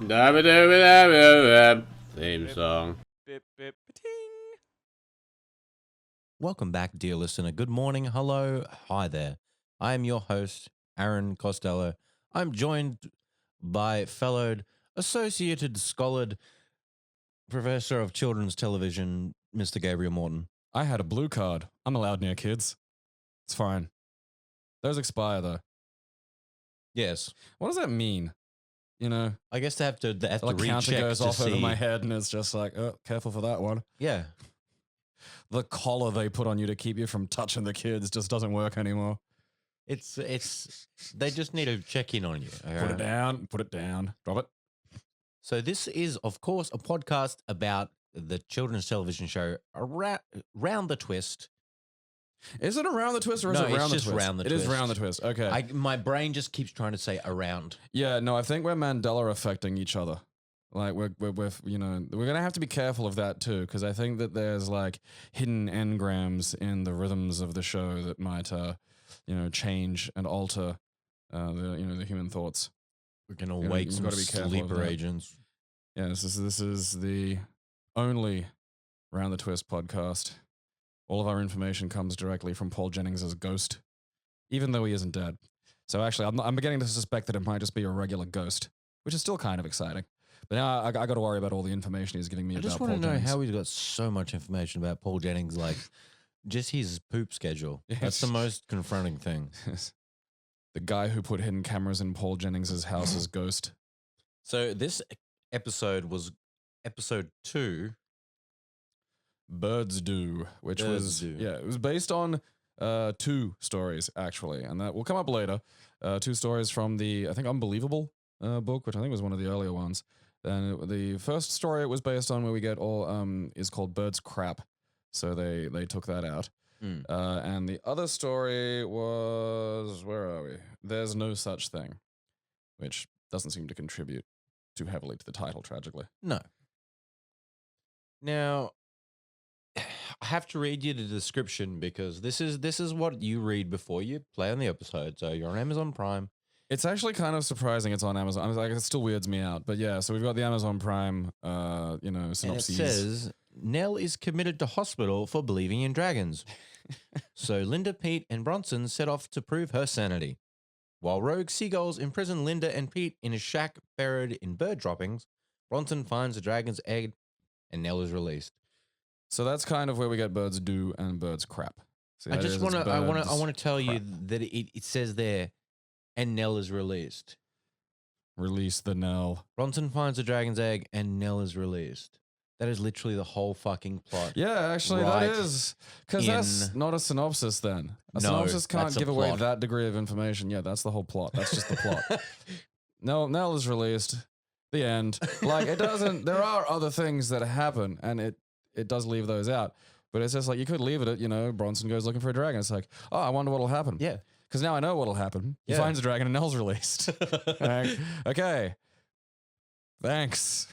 Theme song. Bip, bip, ting. Welcome back, dear listener. Good morning, hello, hi there. I am your host, Aaron Costello. I'm joined by fellow associated scholared professor of children's television, Mr. Gabriel Morton. I had a blue card. I'm allowed near kids. It's fine. Those expire though. Yes, What does that mean? You know, I guess they have to like counter recheck goes to off over see- my head and it's just like, oh, careful for that one. Yeah, The collar they put on you to keep you from touching the kids just doesn't work anymore. it's they just need to check in on you. Put it down, drop it. So this is, of course, a podcast about the children's television show Round the Twist. Is it around the twist or is No, it it's round the just twist? round the It is twist. round the twist. Okay. My brain just keeps trying to say around. Yeah, no, I think we're Mandela affecting each other. Like we're you know, we're gonna have to be careful of that too, because I think that there's like hidden engrams in the rhythms of the show that might, change and alter, the human thoughts. We're gonna You know, wake you've some gotta be careful of sleeper that. agents. Yeah, this is the only Round the Twist podcast. All of our information comes directly from Paul Jennings' ghost, even though he isn't dead. So actually, I'm beginning to suspect that it might just be a regular ghost, which is still kind of exciting. But now I got to worry about all the information he's giving me I about just Paul want to know Jennings. how he's got so much information about Paul Jennings, like just his poop schedule. That's the Yes. most confronting thing. The guy who put hidden cameras in Paul Jennings' house as ghost. So this episode was episode 2. Birdsdo, which was Birdsdo. it was based on 2 stories actually, and that will come up later. 2 stories from the I think Unbelievable book, which I think was one of the earlier ones. And the first story it was based on, where we get all is called Bird's Crap, so they took that out. Mm. And the other story was, where are we? There's No Such Thing, which doesn't seem to contribute too heavily to the title, tragically. No. Now, I have to read you the description because this is what you read before you play on the episode. So you're on Amazon Prime. It's actually kind of surprising it's on Amazon. I was like, it still weirds me out. But yeah, so we've got the Amazon Prime, synopses. And it says, Nell is committed to hospital for believing in dragons. So Linda, Pete, and Bronson set off to prove her sanity. While rogue seagulls imprison Linda and Pete in a shack buried in bird droppings, Bronson finds a dragon's egg and Nell is released. So that's kind of where we get Birds Do and Birds Crap. So I that just is want to I want Birds to tell you Crap. that it says there and Nell is released. Release the Nell. Bronson finds a dragon's egg and Nell is released. That is literally the whole fucking plot. Yeah, actually, Right that is. Because that's in- not a synopsis then. A No, synopsis can't that's a give away plot. that degree of information. Yeah, that's the whole plot. That's just the plot. Nell is released. The end. Like, it doesn't. There are other things that happen, and it does leave those out. But it's just like, you could leave it at, Bronson goes looking for a dragon. It's like, oh, I wonder what'll happen. Yeah. Because now I know what'll happen. He Yeah. finds a dragon and Nell's released. Like, okay. Thanks.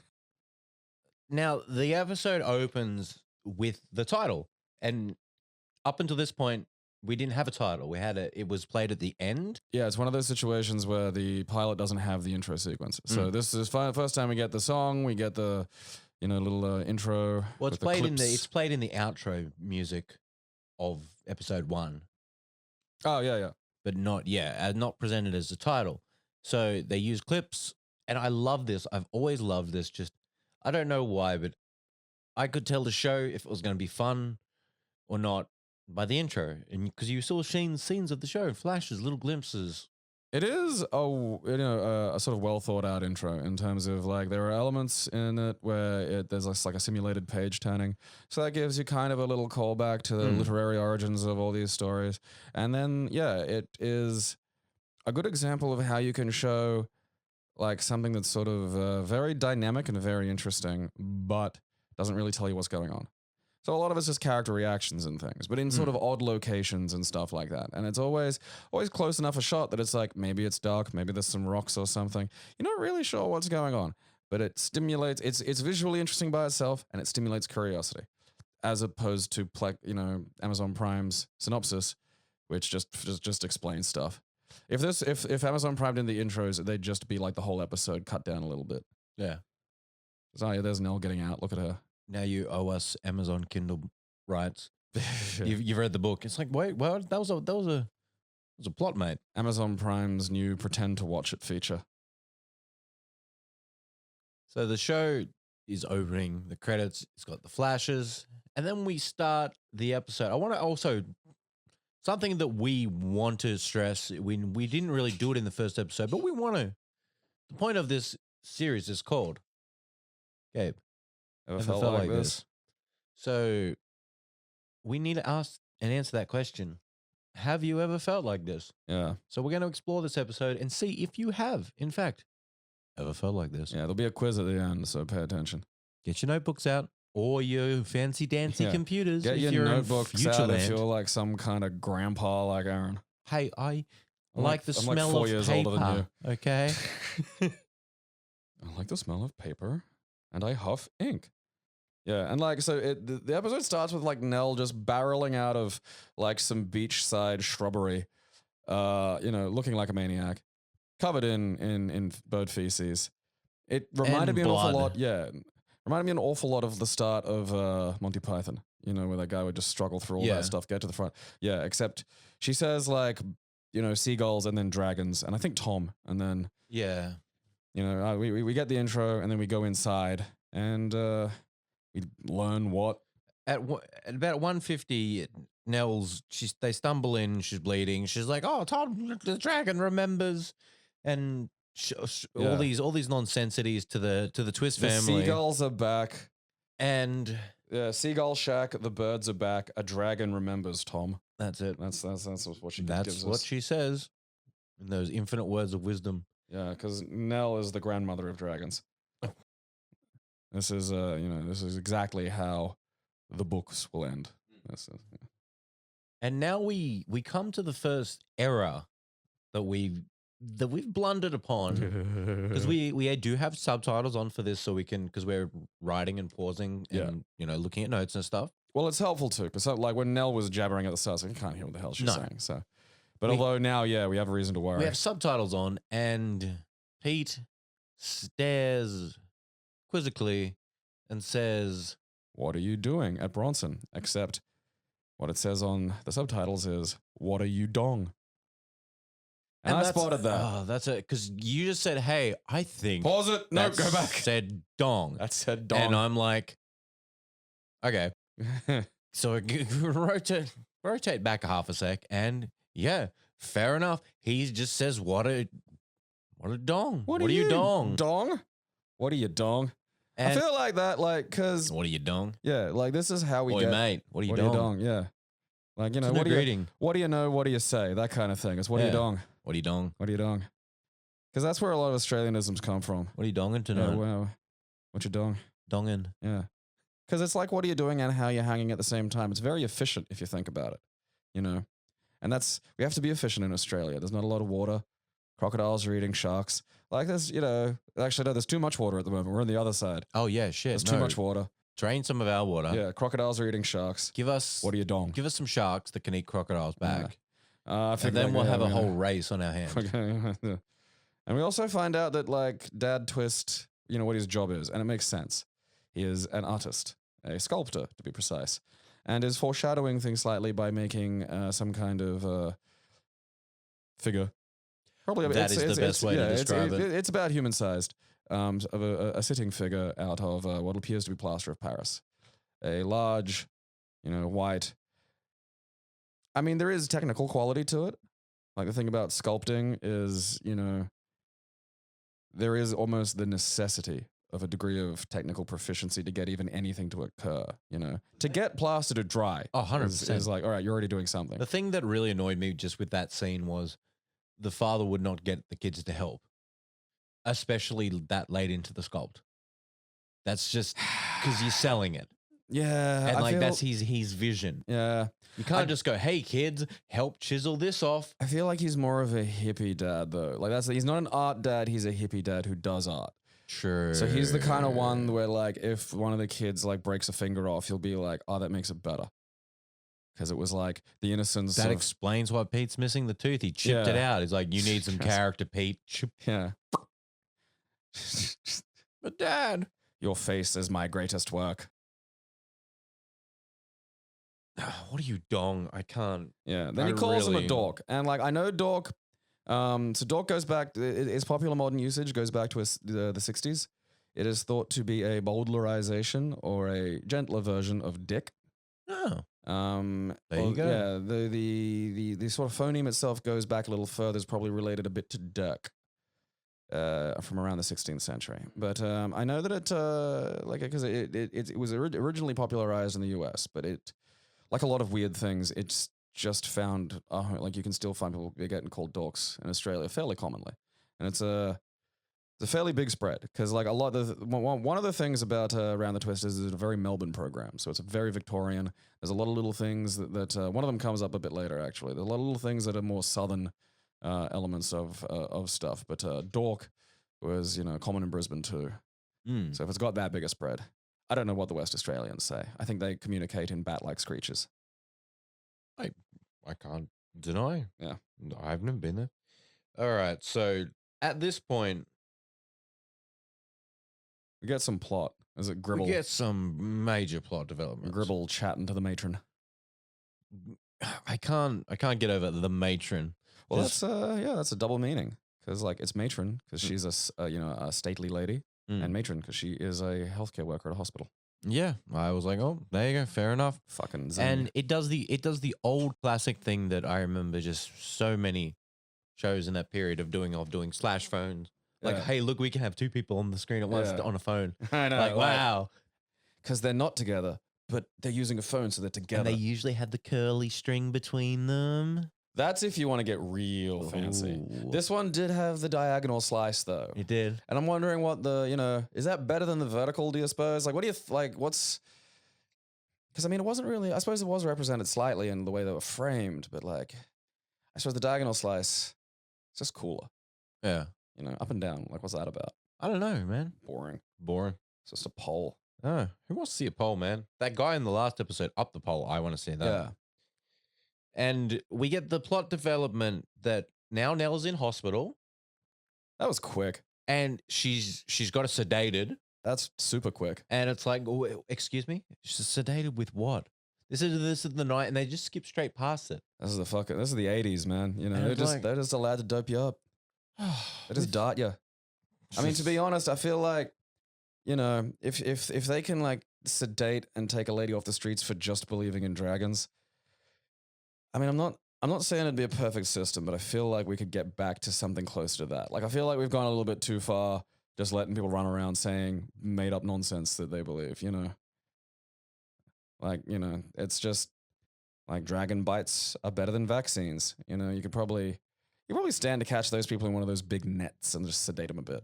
Now, the episode opens with the title. And up until this point, we didn't have a title. It was played at the end. Yeah, it's one of those situations where the pilot doesn't have the intro sequence. So this is first time we get the song, we get the, little intro. Well, it's with the played clips. played in the outro music of episode 1, Oh, yeah. but not presented as the title. So they use clips, and I love this. I've always loved this. Just I don't know why, but I could tell the show if it was going to be fun or not by the intro, and because you saw scenes of the show, flashes, little glimpses. It is a sort of well thought out intro in terms of like there are elements in it where there's like a simulated page turning, so that gives you kind of a little callback to the literary origins of all these stories, and then it is a good example of how you can show like something that's sort of very dynamic and very interesting, but doesn't really tell you what's going on. So a lot of it's just character reactions and things, but in sort of odd locations and stuff like that. And it's always close enough a shot that it's like, maybe it's dark, maybe there's some rocks or something. You're not really sure what's going on, but it stimulates, it's visually interesting by itself, and it stimulates curiosity, as opposed to Amazon Prime's synopsis, which just explains stuff. If Amazon Prime did the intros, they'd just be like the whole episode cut down a little bit. Yeah. Oh yeah, there's Nell getting out. Look at her. Now you owe us Amazon Kindle rights. You've read the book. It's like, wait, well, that was a plot, mate. Amazon Prime's new Pretend to Watch It feature. So the show is opening, the credits, it's got the flashes, and then we start the episode. I want to also, something that we want to stress, we didn't really do it in the first episode, but we want to. The point of this series is called, Gabe, Ever felt like this? So we need to ask and answer that question. Have you ever felt like this? Yeah. So we're going to explore this episode and see if you have, in fact, ever felt like this. Yeah, there'll be a quiz at the end, so pay attention. Get your notebooks out or your fancy dancy Yeah. computers. Get if your you're in notebooks out if Futureland. you're like some kind of grandpa like Aaron. Hey, I I'm like the I'm smell 4 of years paper. older than you. Okay. I like the smell of paper, and I huff ink. Yeah, and like so, the episode starts with like Nell just barreling out of like some beachside shrubbery, looking like a maniac, covered in bird feces. It reminded And me an awful blood. lot. Yeah, reminded me an awful lot of the start of Monty Python. You know, where that guy would just struggle through all Yeah. that stuff, get to the front. Yeah, except she says like, seagulls and then dragons, and I think Tom, and then. Yeah. We get the intro and then we go inside and we learn what. At about 1:50, Nell's they stumble in. She's bleeding. She's like, "Oh, Todd, the dragon remembers," and Yeah. all these nonsensities to the Twist The family. seagulls are back. And Yeah, seagull shack. The birds are back. A dragon remembers Tom. that's it. That's what she That's gives what us. she says in those infinite words of wisdom. Yeah, because Nell is the grandmother of dragons. This is this is exactly how the books will end. This is, And now we come to the first error that we've blundered upon. Because we do have subtitles on for this, so we can, because we're writing and pausing and looking at notes and stuff. Well, it's helpful too, because like when Nell was jabbering at the start, so you can't hear what the hell she's No. saying. So, but although now, we have a reason to worry. We have subtitles on, and Pete stares quizzically and says, What are you doing at Bronson? Except what it says on the subtitles is, what are you dong? And I that's- spotted that. Oh, that's it. Because you just said, "Hey, I think." Pause it. No, that go back. Said dong. That said dong. And I'm like, okay. So rotate back a half a sec, and yeah, fair enough. He just says, "What a dong. What are you dong? Dong? What are you dong? I And feel like that, like, because, what are you dong? like, this is how we Oi, get. mate. What are you What dong? are you dong? Yeah. Like, It's a what new do you, greeting. what do you know? What do you say? That kind of thing. It's what are you Yeah. dong? What are you dong? What are you dong? Because that's where a lot of Australianisms come from. What are you donging Yeah, tonight? wow. What you dong? Donging. Yeah. Because it's like, what are you doing and how you're hanging at the same time. It's very efficient if you think about it, And we have to be efficient in Australia. There's not a lot of water. Crocodiles are eating sharks. Like there's, actually, no, there's too much water at the moment. We're on the other side. Oh yeah, shit. There's no. too much water. Drain some of our water. Yeah. Crocodiles are eating sharks. Give us What are you dong? give us some sharks that can eat crocodiles back, I and think then like, we'll yeah, have a we're whole gonna- race on our hands. Okay. And we also find out that like Dad Twist, what his job is, and it makes sense. He is an artist, a sculptor to be precise, and is foreshadowing things slightly by making some kind of figure. Probably That is the best way to describe it. It's about human sized, of a sitting figure out of what appears to be plaster of Paris, a large, white. I mean, there is technical quality to it. Like the thing about sculpting is, there is almost the necessity of a degree of technical proficiency to get even anything to occur, To get plaster to dry Oh, 100%. is like, all right, you're already doing something. The thing that really annoyed me just with that scene was the father would not get the kids to help, especially that late into the sculpt. That's just because you're selling it. Yeah. And I like feel- that's his vision. Yeah. You can't just go, "Hey kids, help chisel this off." I feel like he's more of a hippie dad though. Like he's not an art dad, he's a hippie dad who does art. Sure. So he's the kind of one where like if one of the kids like breaks a finger off, he'll be like, "Oh, that makes it better." Because it was like the innocence that of, explains why Pete's missing the tooth. He chipped it Yeah. out. He's like, "You need some Yes. character, Pete." yeah. But Dad, Your face is my greatest work. what are you, dong? I can't. Yeah. Then I he calls him a really- dork. And like, I know dork. So dork goes back, its popular modern usage goes back to the 60s. It is thought to be a bowdlerization or a gentler version of dick. Oh, There you go. Yeah, the sort of phoneme itself goes back a little further. Is probably related a bit to dirk, from around the 16th century. But I know that because it was originally popularized in the U.S., but it, like a lot of weird things, it's just found like you can still find people getting called dorks in Australia fairly commonly, and it's a fairly big spread because like a lot of one of the things about Around the Twist is it's a very Melbourne program, so it's a very Victorian. There's a lot of little things that one of them comes up a bit later actually. There's a lot of little things that are more southern elements of stuff, but dork was common in Brisbane too. Mm. So if it's got that big a spread, I don't know what the West Australians say. I think they communicate in bat-like screeches. I can't deny. Yeah. I've never been there. All right. So at this point, We get some plot. Is it Gribble? we get some major plot development. Gribble chatting to the matron. I can't get over the matron. Well, Just- that's a double meaning because like it's matron because she's a stately lady, Mm. and matron because she is a healthcare worker at a hospital. Yeah, I was like, oh, there you go, fair enough. Fucking zing. And it does the old classic thing that I remember just so many shows in that period of doing slash phones. Like, Yeah. hey, look, we can have two people on the screen at once Yeah. on a phone. I know, Like, wow. because they're not together, but they're using a phone, so they're And together. they usually had the curly string between them. That's if you want to get real fancy. Ooh. This one did have the diagonal slice though. It did. And I'm wondering what is that better than the vertical, do you suppose? Like, what do you, what's, because I mean, it wasn't really, I suppose it was represented slightly in the way they were framed, but like, I suppose the diagonal slice, it's just cooler, Yeah. up and down. Like, what's that about? I don't know, man. Boring. Boring. It's just a pole. Oh, who wants to see a poll, man? That guy in the last episode up the poll. I want to see that. Yeah. And we get the plot development that now Nell's in hospital That was quick. and she's got her sedated. That's super quick. And it's like, oh, excuse me, she's sedated with what? This is the night, and they just skip straight past it. This is the 80s, man. And They're it's just, like- they're just allowed to dope you up. They just dart you. I mean, to be honest, I feel like, if they can like sedate and take a lady off the streets for just believing in dragons, I mean, I'm not saying it'd be a perfect system, but I feel like we could get back to something closer to that. Like, I feel like we've gone a little bit too far, just letting people run around saying made up nonsense that they believe. Like, it's just like dragon bites are better than vaccines. You probably stand to catch those people in one of those big nets and just sedate them a bit.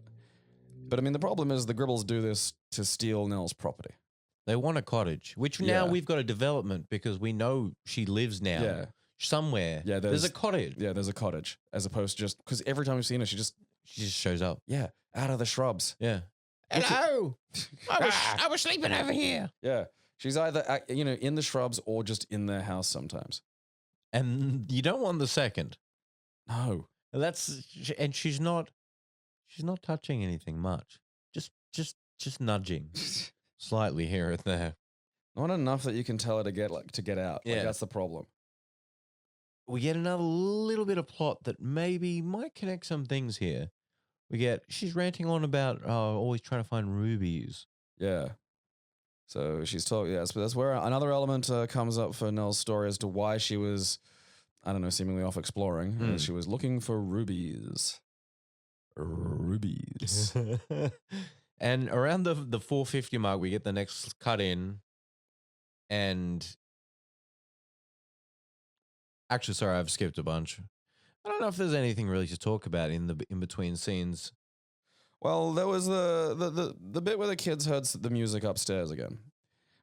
But I mean, the problem is the Gribbles do this to steal Nell's property. They want a cottage, which now Yeah. we've got a development because we know she lives now Yeah. somewhere. Yeah, there's a cottage. Yeah, there's a cottage, as opposed to just because every time we've seen her, she just She just shows up. out of the shrubs. Yeah. Hello. I was sleeping over here. Yeah, she's either in the shrubs or just in their house sometimes. And you don't want the second. No, And she's not touching anything much. Just nudging slightly here and there. not enough that you can tell her to get out. Yeah. Like, that's the problem. We get another little bit of plot that maybe might connect some things here. She's ranting on about always trying to find rubies. Yeah. So she's talking. Yeah, so that's where another element comes up for Nell's story as to why she was, I don't know, seemingly off exploring. She was looking for rubies. Rubies. And around the 450 mark, we get the next cut in. And actually, sorry, I've skipped a bunch. I don't know if there's anything really to talk about in between scenes. Well, there was the bit where the kids heard the music upstairs again,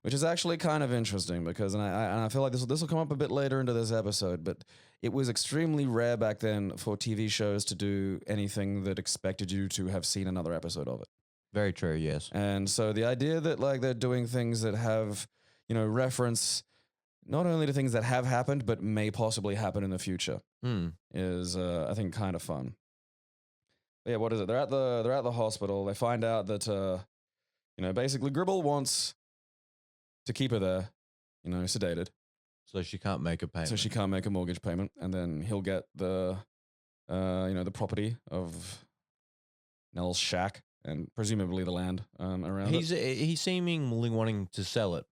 which is actually kind of interesting because, and I feel like this will come up a bit later into this episode, but it was extremely rare back then for TV shows to do anything that expected you to have seen another episode of it. Very true, yes. And so the idea that like they're doing things that have, reference not only to things that have happened but may possibly happen in the future Hmm. is, I think, kind of fun. Yeah, what is it? They're at the hospital. They find out that basically Gribble wants to keep her there, sedated, So she can't make a payment. so she can't make a mortgage payment, and then he'll get the the property of Nell's shack and presumably the land around He's seemingly wanting to sell it,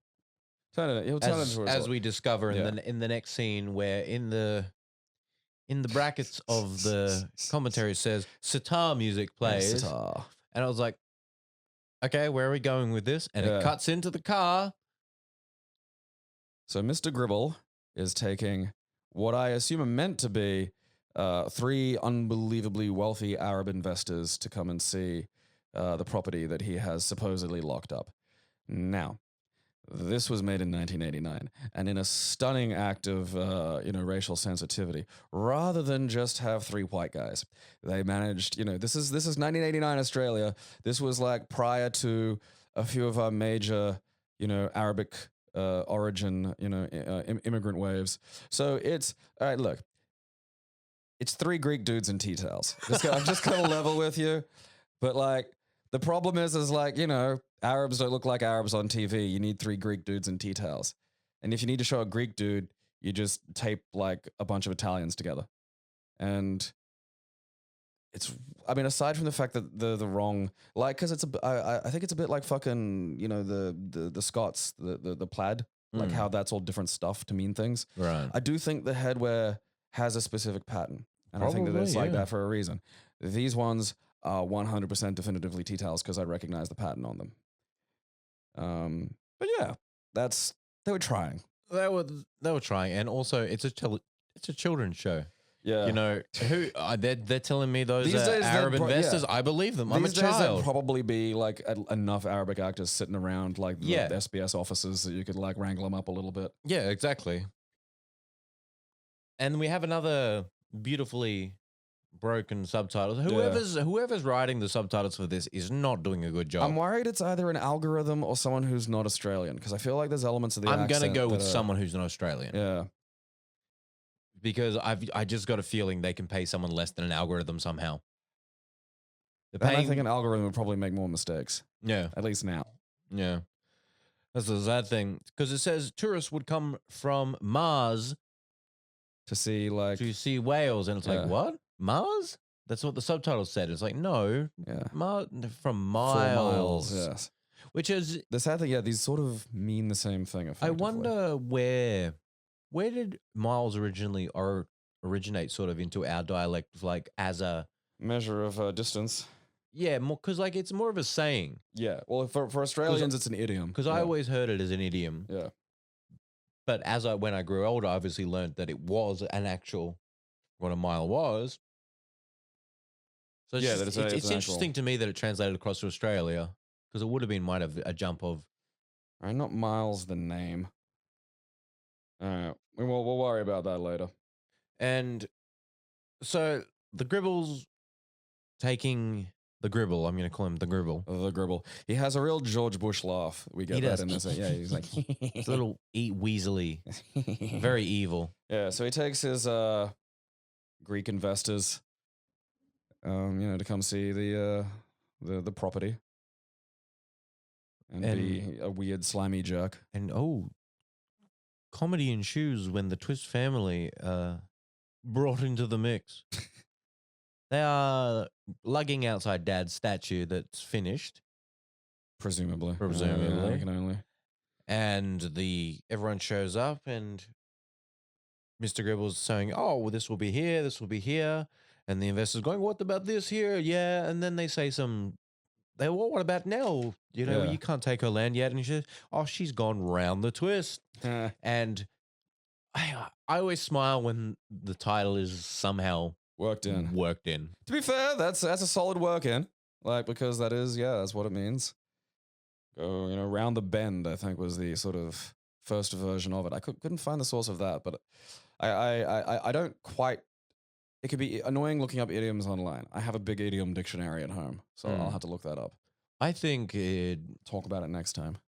He'll turn it into a as resort. we discover Yeah. in the next scene, where in the brackets of the commentary it says sitar music plays, Sitar. and I was like, okay, where are we going with this? And Yeah. it cuts into the car. So Mr. Gribble is taking what I assume are meant to be 3 unbelievably wealthy Arab investors to come and see the property that he has supposedly locked up. Now, this was made in 1989, and in a stunning act of racial sensitivity, rather than just have 3 white guys, they managed. This is 1989 Australia. This was like prior to a few of our major Arabic origin immigrant waves. So it's all right. Look, it's 3 Greek dudes in tea towels. I'm just gonna level with you, but like the problem is like Arabs don't look like Arabs on TV. You need 3 Greek dudes in tea towels. And if you need to show a Greek dude, you just tape like a bunch of Italians together. And aside from the fact that the wrong, like, because I think it's a bit like fucking, the Scots, the plaid, like how that's all different stuff to mean things. Right. I do think the headwear has a specific pattern. And I think that it's Probably, like yeah. that for a reason. These ones are 100% definitively tea towels because I recognize the pattern on them. But yeah, they were trying. They were trying, and also it's a children's show. Yeah. Who they're telling me those These are days, Arab yeah. investors. I believe them. I'm a These days there'd child. probably be like enough Arabic actors sitting around like the Yeah. SBS offices that you could like wrangle them up a little bit. Yeah, exactly. And we have another beautifully broken subtitles. Whoever's writing the subtitles for this is not doing a good job. I'm worried it's either an algorithm or someone who's not Australian because I feel like there's elements of the I'm accent gonna go with that are- someone who's not Australian. Yeah. Because I just got a feeling they can pay someone less than an algorithm somehow. And I think an algorithm would probably make more mistakes, yeah, at least now. yeah. That's the sad thing, because it says tourists would come from Mars To see like, to see whales, and it's Yeah. like, what? Mars? That's what the subtitles said. It's like, no, yeah, Mars from 4 miles. miles. Yes. Which is, The sad thing, yeah, these sort of mean the same thing. I Effectively. wonder where did miles originate sort of into our dialect, like as a Measure of distance. yeah, more because like it's more of a saying. Yeah. Well, for Australians, it's an idiom. Because yeah. I always heard it as an idiom. Yeah. But when I grew older, I obviously learned that it was an actual what a mile was. So Yeah, that it's an it's actual- interesting to me that it translated across to Australia, because it would have been might have a jump of All right, not Miles the name. All right. We'll worry about that later. and so the Gribbles taking the Gribble. I'm going to call him the Gribble. The Gribble. He has a real George Bush laugh. We get He that does. in this. Yeah, he's like It's a little weaselly, very evil. Yeah, so he takes his Greek investors, to come see the property and be a weird slimy jerk. And comedy ensues when the Twist family brought into the mix. They are lugging outside Dad's statue that's finished, Presumably. Presumably. I can only. and everyone shows up, and Mr. Gribble's saying, "Oh, well, this will be here, this will be here," and the investors going, "What about this here?" Yeah, and then they say what about Nell? Yeah. You can't take her land yet, and he says, "Oh, she's gone round the twist." And I always smile when the title is somehow Worked in. worked in. To be fair, that's a solid work in. Like, because that's what it means. Go, round the bend, I think was the sort of first version of it. I couldn't find the source of that, but I don't quite. It could be annoying looking up idioms online. I have a big idiom dictionary at home, so I'll have to look that up. I think Talk about it next time.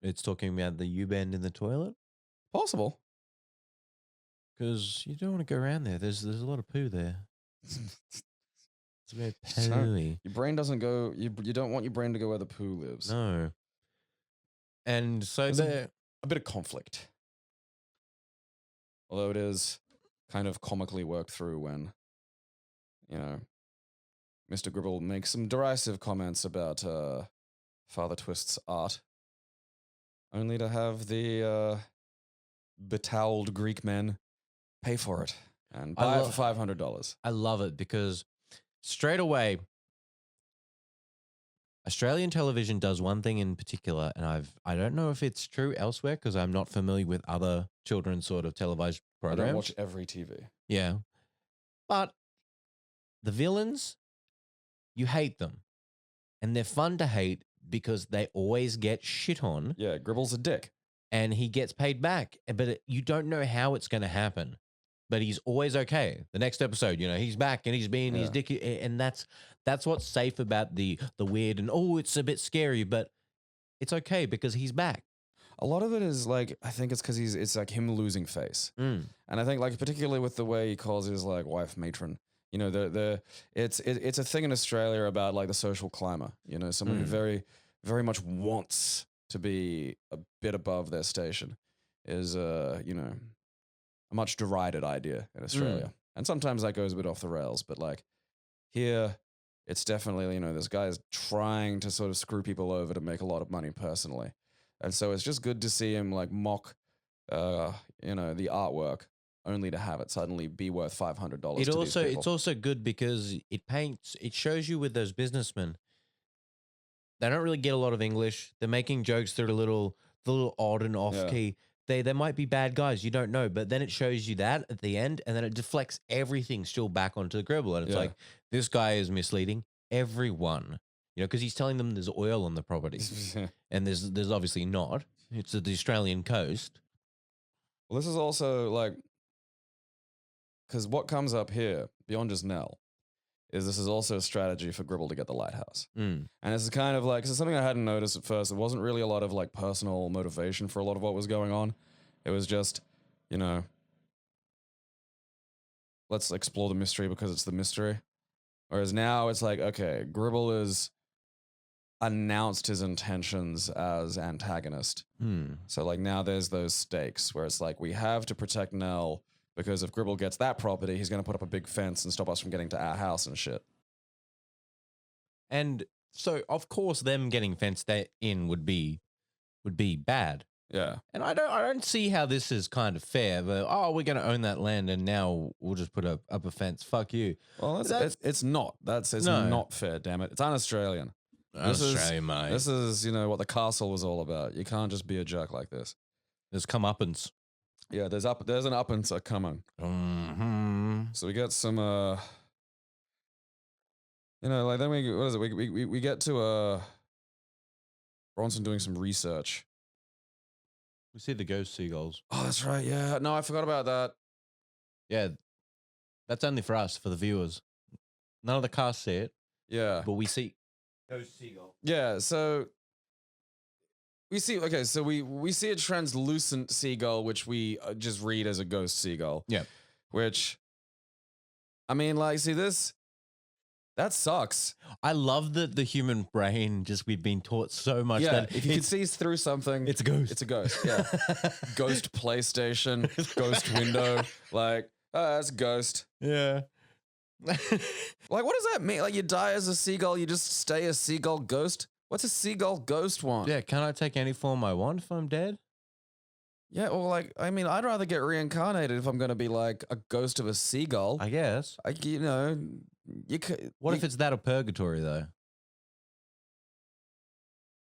it's talking about the U-bend in the toilet, Possible. because you don't want to go around there. There's a lot of poo there. It's very So, pooey. Your brain doesn't go. You don't want your brain to go where the poo lives. No. And so There's there. a bit of conflict, although it is kind of comically worked through when, Mr. Gribble makes some derisive comments about Father Twist's art, only to have the betoweled Greek men pay for it and buy it for $500. I love it because straight away, Australian television does one thing in particular, and I don't know if it's true elsewhere because I'm not familiar with other children's sort of televised I programs. don't watch every TV. Yeah. But the villains, you hate them. And they're fun to hate because they always get shit on. Yeah, Gribble's a dick. And he gets paid back. But you don't know how it's going to happen. But he's always okay. The next episode, he's back and he's being his dick. And that's what's safe about the weird and, it's a bit scary, but it's okay because he's back. A lot of it is like, I think it's because it's like him losing face. Mm. And I think like particularly with the way he calls his like wife matron, it's a thing in Australia about like the social climber, someone who very, very much wants to be a bit above their station is, a much derided idea in Australia. And sometimes that goes a bit off the rails, but like here it's definitely, this guy is trying to sort of screw people over to make a lot of money personally. And so it's just good to see him like mock, the artwork only to have it suddenly be worth $500. It's also good because it shows you with those businessmen, they don't really get a lot of English. They're making jokes that are a little odd and off key. They might be bad guys, you don't know, but then it shows you that at the end, and then it deflects everything still back onto the Gribble, and it's like this guy is misleading everyone, because he's telling them there's oil on the property, and there's obviously not. It's at the Australian coast. Well, this is also like, because what comes up here beyond just Nell is this is also a strategy for Gribble to get the lighthouse. And this is kind of like, this is something I hadn't noticed at first. It wasn't really a lot of like personal motivation for a lot of what was going on. It was just, let's explore the mystery because it's the mystery. Whereas now it's like, okay, Gribble has announced his intentions as antagonist. So like now there's those stakes where it's like, we have to protect Nell because if Gribble gets that property, he's going to put up a big fence and stop us from getting to our house and shit. And so, of course, them getting fenced in would be bad. Yeah. And I don't see how this is kind of fair. But we're going to own that land, and now we'll just put up a fence. Fuck you. Well, it's not. It's not fair. Damn it. It's un-Australian. Australian, mate. This is what the castle was all about. You can't just be a jerk like this. There's comeuppance. Yeah, there's an uppance coming. So we get some, like then we get to Bronson doing some research. We see the ghost seagulls. Oh, that's right. Yeah, no, I forgot about that. Yeah, that's only for us, for the viewers. None of the cast see it. Yeah, but we see ghost seagull. Yeah, so. We see a translucent seagull, which we just read as a ghost seagull. Yeah. Which, I mean, like, see this, that sucks. I love that the human brain we've been taught so much that if you can see through something, it's a ghost. It's a ghost, yeah. Ghost PlayStation, ghost window, like, that's a ghost. Yeah. Like, what does that mean? Like, you die as a seagull, you just stay a seagull ghost? What's a seagull ghost want? Yeah, can I take any form I want if I'm dead? Yeah, well, like, I mean, I'd rather get reincarnated if I'm going to be like a ghost of a seagull. I guess. What if it's that of purgatory, though?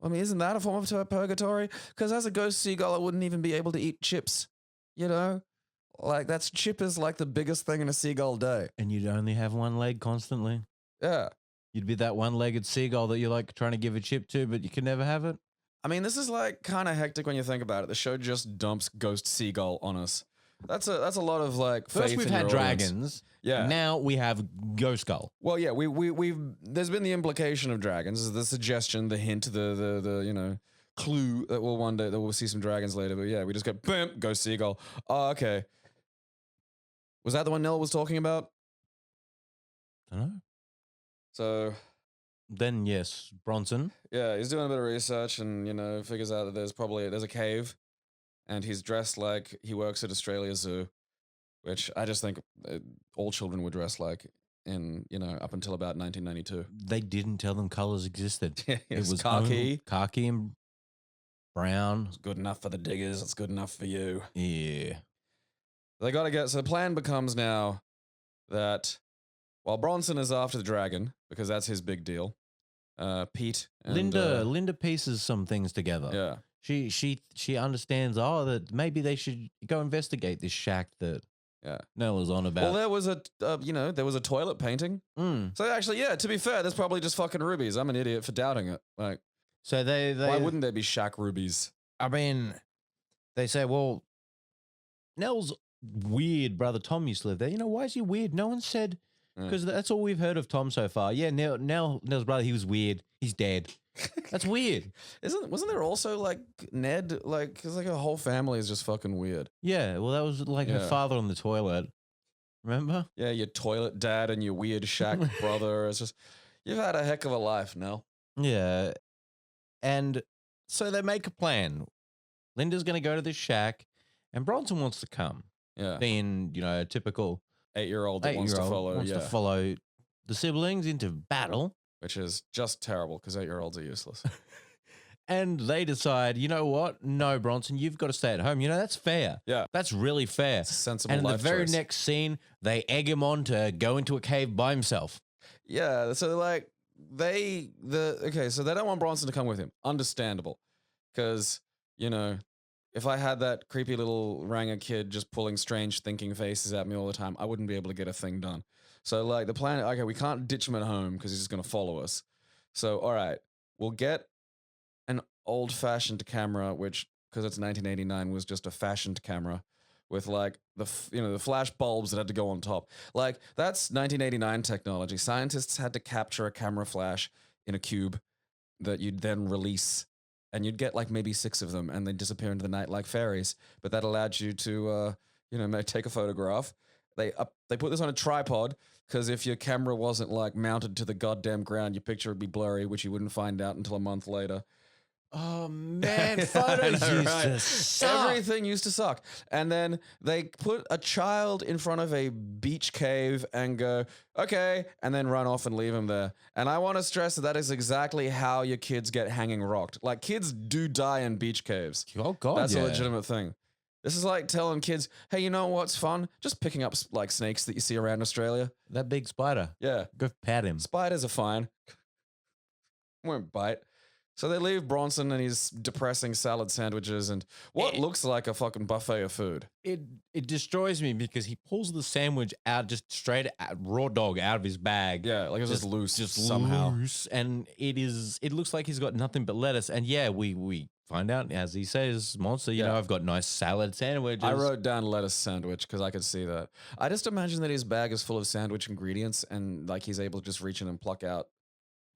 I mean, isn't that a form of purgatory? Because as a ghost seagull, I wouldn't even be able to eat chips, Like, chip is like the biggest thing in a seagull day. And you'd only have one leg constantly? Yeah. You'd be that one-legged seagull that you're like trying to give a chip to, but you can never have it. I mean, this is like kind of hectic when you think about it. The show just dumps ghost seagull on us. That's a lot of like faith. First we've had dragons. Yeah. Now we have ghost skull. Well, yeah, we've there's been the implication of dragons, the suggestion, the hint, the clue that we'll see some dragons later. But yeah, we just get boom, ghost seagull. Oh, okay. Was that the one Nell was talking about? I don't know. So Then yes, Bronson. yeah, he's doing a bit of research and figures out that there's a cave, and he's dressed like he works at Australia Zoo, which I just think all children would dress like in up until about 1992. They didn't tell them colors existed. Yeah, It was khaki. khaki and brown. It's good enough for the diggers. It's good enough for you. Yeah. They got to get. So the plan becomes now that while Bronson is after the dragon because that's his big deal, Pete and Linda pieces some things together. yeah. She understands. Oh, that maybe they should go investigate this shack that Nell is on about. Well, there was a toilet painting. So actually, yeah. To be fair, there's probably just fucking rubies. I'm an idiot for doubting it. Like, so they why wouldn't there be shack rubies? I mean, they say, well, Nell's weird brother Tom used to live there. Why is he weird? No one said, because that's all we've heard of Tom so far. Yeah, Nell's brother, he was weird. He's dead. That's weird. Wasn't there also like Ned? Like, cause like a whole family is just fucking weird. Yeah, well, that was like her father on the toilet. Remember? Yeah, your toilet dad and your weird shack brother. It's just, you've had a heck of a life, Nell. Yeah. And so they make a plan. Linda's going to go to this shack, and Bronson wants to come. Yeah. Being, a typical 8-year-old that wants to follow the siblings into battle. Which is just terrible because 8-year-olds are useless. And they decide, you know what? No, Bronson, you've got to stay at home. That's fair. Yeah. That's really fair. It's a sensible and in the life very choice. next scene, they egg him on to go into a cave by himself. Yeah, so like so they don't want Bronson to come with him. Understandable. Because, if I had that creepy little Ranger kid just pulling strange thinking faces at me all the time, I wouldn't be able to get a thing done. So like the plan, okay, we can't ditch him at home because he's just going to follow us. So, all right, we'll get an old-fashioned camera, which, because it's 1989, was just a fashioned camera with like the flash bulbs that had to go on top. Like, that's 1989 technology. Scientists had to capture a camera flash in a cube that you'd then release, and you'd get like maybe 6 of them, and they'd disappear into the night like fairies. But that allowed you to, take a photograph. They put this on a tripod because if your camera wasn't like mounted to the goddamn ground, your picture would be blurry, which you wouldn't find out until a month later. Oh, man, photos used to suck. Everything used to suck. And then they put a child in front of a beach cave and go, okay, and then run off and leave him there. And I want to stress that is exactly how your kids get hanging rocked. Like, kids do die in beach caves. Oh, God, That's a legitimate thing. This is like telling kids, hey, you know what's fun? Just picking up like snakes that you see around Australia. That big spider. Yeah. Go pat him. Spiders are fine. Won't bite. So they leave Bronson and his depressing salad sandwiches and what looks like a fucking buffet of food. It destroys me because he pulls the sandwich out just straight raw dog out of his bag. Yeah, like it's just loose somehow. Loose, and it looks like he's got nothing but lettuce. And yeah, we find out, as he says, Monster, I've got nice salad sandwiches. I wrote down lettuce sandwich because I could see that. I just imagine that his bag is full of sandwich ingredients and like he's able to just reach in and pluck out,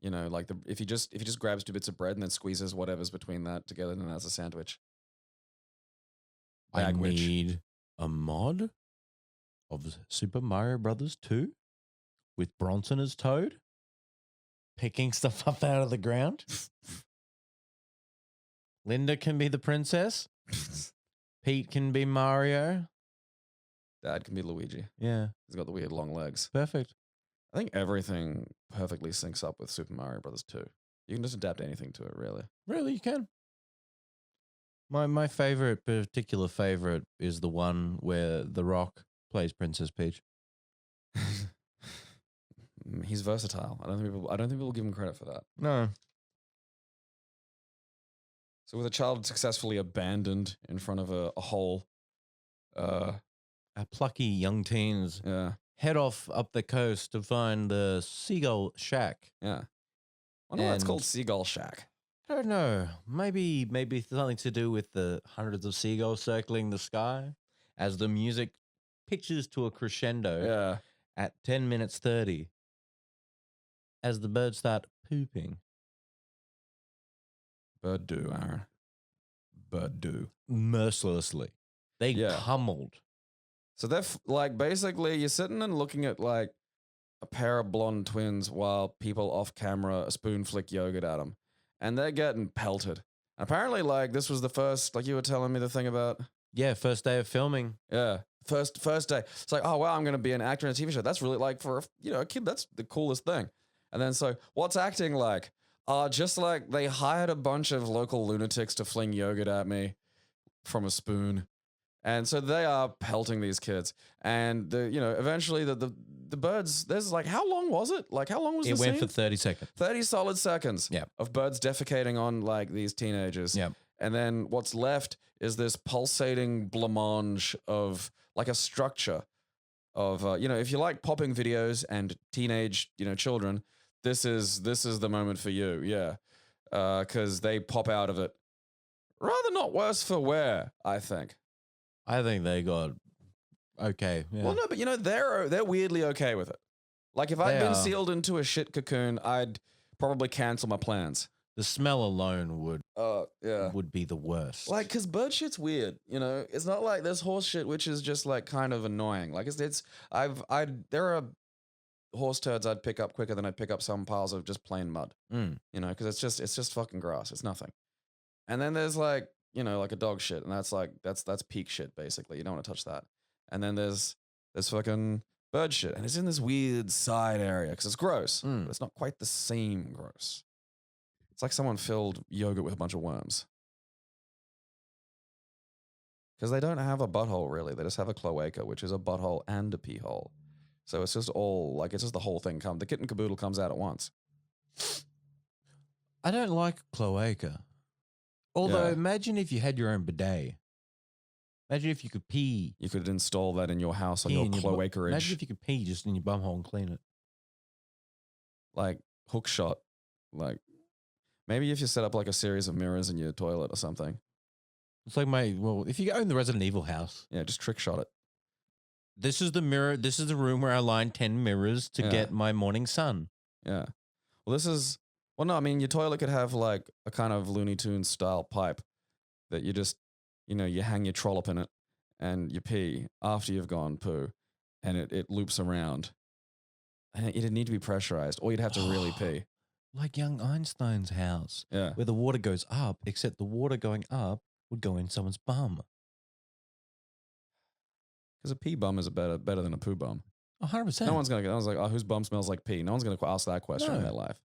like if he just grabs 2 bits of bread and then squeezes whatever's between that together, then that's a sandwich. I need a mod of Super Mario Brothers 2 with Bronson as Toad picking stuff up out of the ground. Linda can be the princess. Pete can be Mario. Dad can be Luigi. Yeah. He's got the weird long legs. Perfect. I think everything perfectly syncs up with Super Mario Brothers 2. You can just adapt anything to it, really. Really, you can. My particular favorite is the one where The Rock plays Princess Peach. He's versatile. I don't think people give him credit for that. No. So with a child successfully abandoned in front of a hole, our plucky young teens head off up the coast to find the Seagull shack. Yeah. I wonder why it's called Seagull Shack. I don't know. Maybe something to do with the hundreds of seagulls circling the sky as the music pitches to a crescendo at 10 minutes 30 as the birds start pooping. Birdsdo, Aaron. Birdsdo. Mercilessly. They pummeled. So they're like basically you're sitting and looking at like a pair of blonde twins while people off camera spoon flick yogurt at them, and they're getting pelted. Apparently, like this was the first, like you were telling me the thing about. Yeah, first day of filming. Yeah, first day. It's like, oh wow, I'm gonna be an actor in a TV show. That's really like for a kid. That's the coolest thing. And then so, what's acting like? Just like they hired a bunch of local lunatics to fling yogurt at me from a spoon. And so they are pelting these kids. And eventually the birds, there's like, how long was it? Like how long was It the went scene? for 30 seconds. 30 solid seconds Yep. of birds defecating on like these teenagers. Yep. And then what's left is this pulsating blancmange of like a structure of, if you like popping videos and teenage, children, this is the moment for you. Yeah. Because they pop out of it. Rather not worse for wear, I think. I think they got okay. Yeah. Well, no, but they're weirdly okay with it. Like if I'd They been are. sealed into a shit cocoon, I'd probably cancel my plans. The smell alone Yeah. would be the worst. Like, cause bird shit's weird, It's not like there's horse shit, which is just like kind of annoying. Like there are horse turds I'd pick up quicker than I'd pick up some piles of just plain mud, because it's just fucking grass. It's nothing. And then there's like, like a dog shit, and that's peak shit basically. You don't want to touch that. And then there's fucking bird shit, and it's in this weird side area because it's gross, but it's not quite the same gross. It's like someone filled yogurt with a bunch of worms. Because they don't have a butthole, really. They just have a cloaca, which is a butthole and a pee hole. So it's just all, it's just the whole thing. The kit and caboodle comes out at once. I don't like cloaca. Although, Yeah. imagine if you had your own bidet. Imagine if you could pee. You could install that in your house on pee your in your bu- Imagine cloacerage. if you could pee just in your bumhole and clean it. Like, hook shot. Like, maybe if you set up like a series of mirrors in your toilet or something. It's like if you own the Resident Evil house, Yeah, just trick shot it. this is the mirror. This is the room where I line 10 mirrors to Yeah. get my morning sun. Yeah. Well, no, I mean, your toilet could have like a kind of Looney Tunes style pipe that you just, you hang your trollop in it and you pee after you've gone poo and it loops around. And it'd need to be pressurized or you'd have to really pee. Like young Einstein's house, Yeah. where the water goes up, except the water going up would go in someone's bum. Because a pee bum is better than a poo bum. 100%. No one's going to I was like, oh, whose bum smells like pee? No one's going to ask that question in No. their life.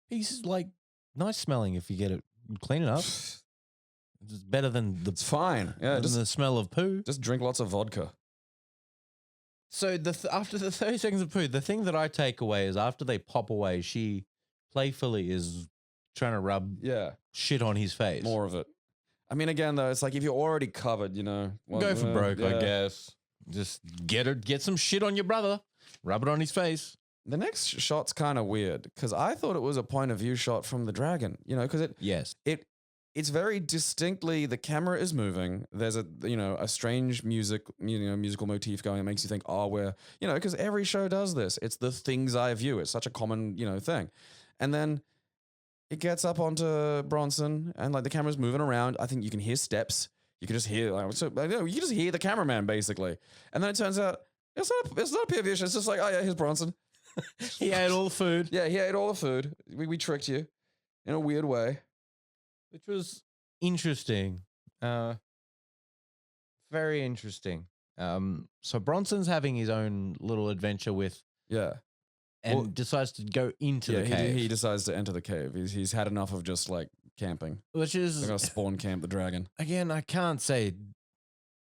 Pee's like nice smelling if you get it, clean it up. It's better than It's fine. Yeah, the smell of poo. just drink lots of vodka. So after the 30 seconds of poo, the thing that I take away is after they pop away, she playfully is trying to rub Yeah, shit on his face. more of it. I mean, again, though, it's like if you're already covered, Go for broke, I yeah. guess. Just get some shit on your brother, rub it on his face. The next shot's kind of weird because I thought it was a point of view shot from the dragon, because Yes. it's very distinctly the camera is moving. There's a strange musical motif going that makes you think, oh, we're, because every show does this. It's the thing's eye view. It's such a common, thing. And then it gets up onto Bronson and like the camera's moving around. I think you can hear steps. You can just hear, you can just hear the cameraman basically. And then it turns out it's not a POV shot. It's just like, oh yeah, here's Bronson. He ate all the food, Yeah, he ate all the food. We tricked you in a weird way. which was interesting. Very interesting. So Bronson's having his own little adventure with Yeah. and Well, decides to go into the cave, he decides to enter the cave. He's had enough of just like camping. which They're is gonna spawn camp the dragon. again, I can't say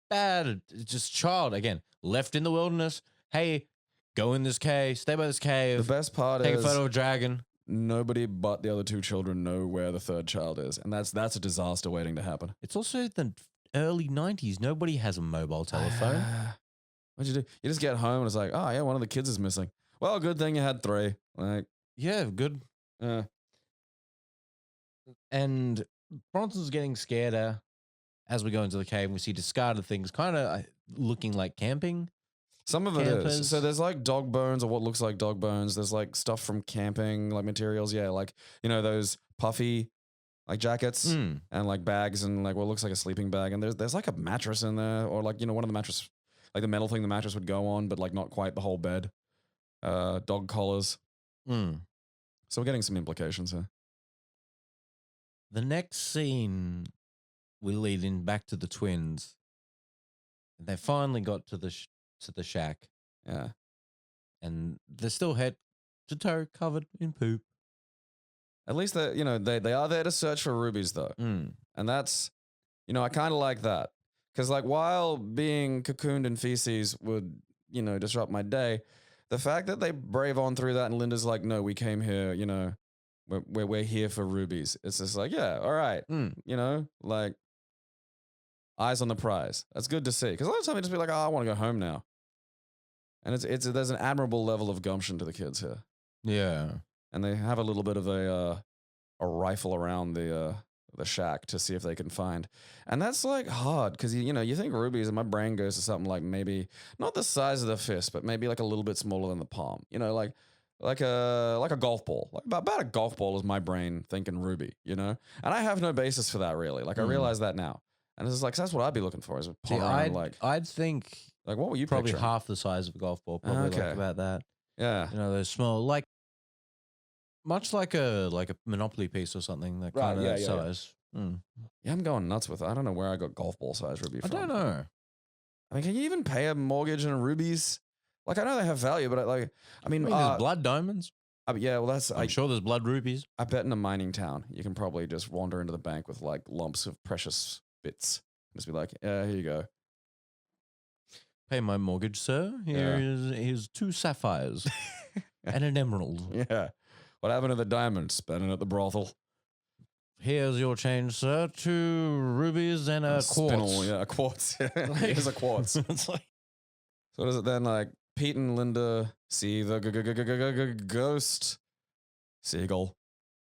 bad. It's just child again, left in the wilderness. Hey, go in this cave, stay by this The cave, best part take a is photo of a dragon. nobody but the other two children know where the third child is, and that's a disaster waiting to happen. It's also the early 90s. Nobody has a mobile telephone. What'd you do? You just get home and it's like, oh yeah, one of the kids is missing. Well, good thing you had three. Like, Yeah, good. And Bronson's getting scared as we go into the cave and we see discarded things kind of looking like camping. some of it Campers. is. So there's like dog bones or what looks like dog bones. There's like stuff from camping, like materials. Yeah, like those puffy like jackets Mm. and like bags and like what looks like a sleeping bag. And there's like a mattress in there or like one of the mattress, like the metal thing the mattress would go on, but like not quite the whole bed. dog collars. Mm. So we're getting some implications here. The next scene, we lead in back to the twins. They finally got to the shack, Yeah. and they're still head to toe covered in poop. At least they are there to search for rubies though. Mm. And that's, I kind of like that. Because, like, while being cocooned in feces would, disrupt my day, the fact that they brave on through that and Linda's like, no, we came here, we're here for rubies. It's just like, yeah, all right. Like, eyes on the prize. That's good to see. Because a lot of times they just be like, oh, I want to go home now. And there's an admirable level of gumption to the kids here. Yeah. And they have a little bit of a rifle around the shack to see if they can find. And that's like hard because you think rubies and my brain goes to something like maybe not the size of the fist, but maybe like a little bit smaller than the palm. Like a golf ball. Like about a golf ball is my brain thinking ruby, And I have no basis for that really. Like I realize that now. And it's like that's what I'd be looking for is a palm around, I'd think like what were you probably picturing? half the size of a golf ball, probably like Okay. about that. Yeah. Those small, like much like a Monopoly piece or something, that Right, kind of yeah, yeah. size. Mm. Yeah, I'm going nuts with it. I don't know where I got golf ball size ruby I from. don't know. I mean, can you even pay a mortgage in rubies? Like, I know they have value, but I mean, there's blood diamonds. Yeah, well, I'm sure there's blood rubies. I bet in a mining town, you can probably just wander into the bank with like lumps of precious bits. Just be like, yeah, here you go. Pay my mortgage, sir. Here's 2 sapphires and an emerald. Yeah. What happened to the diamond? Spending at the brothel. Here's your change, sir. 2 rubies and a quartz. Spinel, yeah, a quartz. Here's a quartz. It's like, So what is it then? Like Pete and Linda see the ghost seagull.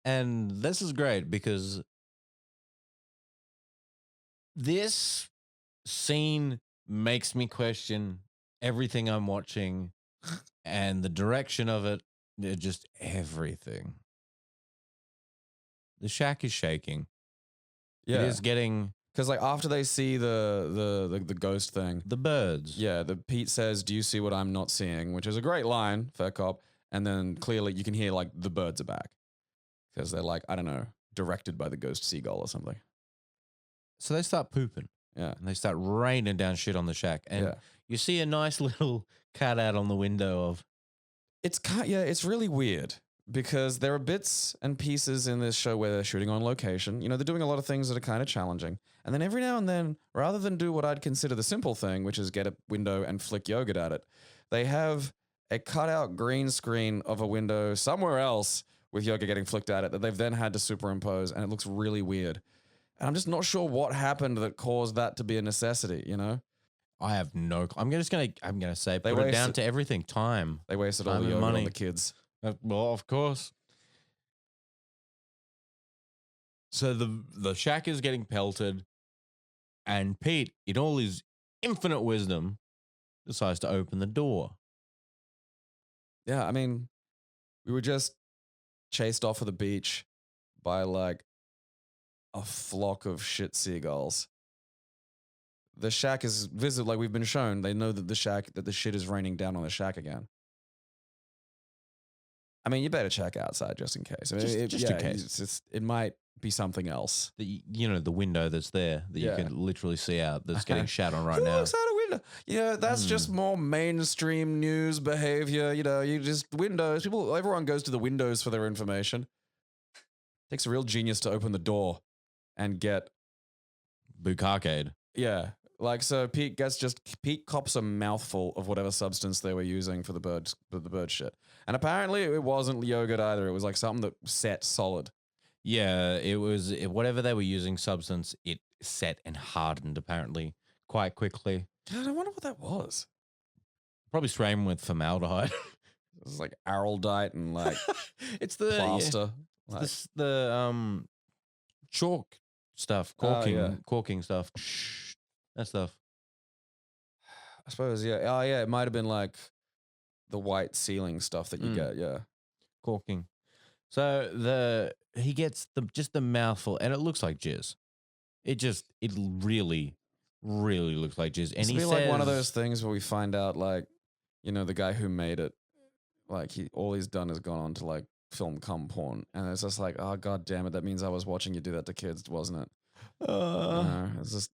and this is great because this scene makes me question everything I'm watching and the direction of it, just everything. The shack is shaking. It Yeah, is getting because like after they see the ghost thing, the birds. yeah, the Pete says, "Do you see what I'm not seeing?" Which is a great line, fair cop. And then clearly you can hear like the birds are back because they're like, I don't know, directed by the ghost seagull or something. So they start pooping Yeah, and they start raining down shit on the shack. And yeah. you see a nice little cutout on the window of It's really weird because there are bits and pieces in this show where they're shooting on location. They're doing a lot of things that are kind of challenging. And then every now and then, rather than do what I'd consider the simple thing, which is get a window and flick yogurt at it, they have a cutout green screen of a window somewhere else with yogurt getting flicked at it that they've then had to superimpose, and it looks really weird. And I'm just not sure what happened that caused that to be a necessity, I have no. I'm gonna say They put it down wasted- to everything. Time. They wasted all Time the and yogurt on money. the kids. Well, of course. So the shack is getting pelted, and Pete, in all his infinite wisdom, decides to open the door. Yeah, I mean, we were just chased off of the beach by like a flock of shit seagulls. The shack is visible, like we've been shown. They know that the shit is raining down on the shack again. I mean, you better check outside just in case. I mean, Just in case. it might be something else. The window that's there that Yeah. you can literally see out that's getting shat on right Who now. looks out a window? That's just more mainstream news behavior. You just windows. Everyone goes to the windows for their information. Takes a real genius to open the door and get Bukakade. Yeah. Like, so Pete cops a mouthful of whatever substance they were using for the bird shit. And apparently it wasn't yogurt either. It was like something that set solid. Yeah, it was whatever they were using substance. It set and hardened apparently quite quickly. God, I wonder what that was. Probably spraying with formaldehyde. It was like araldite and like It's the plaster. yeah, Like, the chalk stuff, Oh, yeah. corking stuff. That stuff. I suppose, yeah. Oh, yeah. It might have been like the white ceiling stuff that you get. Yeah. Corking. So he gets just the mouthful, and it looks like jizz. It really, really looks like jizz. And It's he be says, like one of those things where we find out, like, the guy who made it like all he's done is gone on to like film cum porn, and it's just like, oh god damn it, that means I was watching you do that to kids, wasn't it? It's just.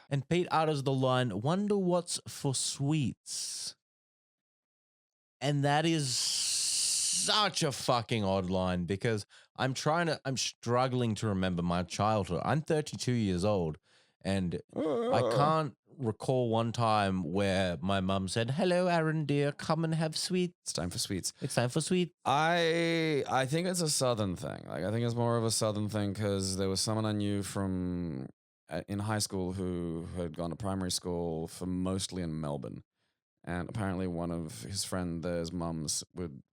And Pete utters the line, "Wonder what's for sweets," and that is such a fucking odd line because I'm struggling to remember my childhood. I'm 32 years old, and I can't recall one time where my mum said, "Hello, Aaron dear, come and have sweets. It's time for sweets." It's time for sweets." I think it's a southern thing. Like I think it's more of a southern thing because there was someone I knew from in high school who had gone to primary school for mostly in Melbourne, and apparently one of his friend there's mums would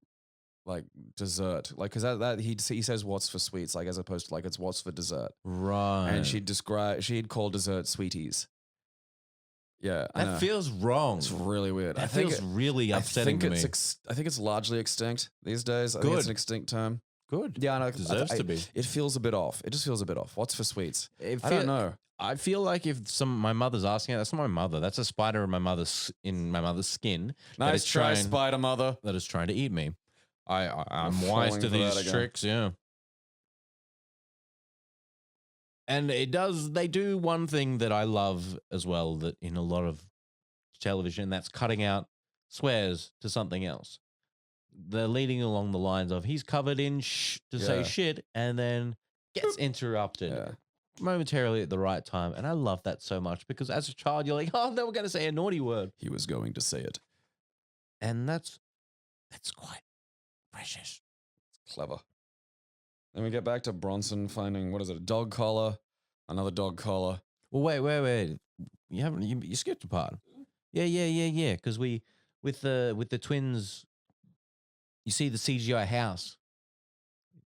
like dessert, like because that he says what's for sweets, like as opposed to like it's what's for dessert, Right. and she'd call dessert sweeties. Yeah, I know. That feels wrong. It's really weird. That feels really upsetting to me. I think it's largely extinct these days. I think it's an extinct term. Good. Yeah, I know. Deserves to be. It feels a bit off. It just feels a bit off. What's for sweets? I don't know. I feel like if my mother's asking it, that's not my mother. That's a spider in my mother's skin. Nice try, spider mother. That is trying to eat me. I'm wise falling to for that these again. tricks, yeah. And they do one thing that I love as well, that in a lot of television, that's cutting out swears to something else. They're leading along the lines of he's covered in to say shit and then gets interrupted momentarily at the right time. And I love that so much because as a child, you're like, oh, they were going to say a naughty word. He was going to say it. And that's quite precious. Clever. Then we get back to Bronson finding, what is it, a dog collar, another dog collar. Well, wait. You skipped a part. Yeah. Because with the twins, you see the CGI house.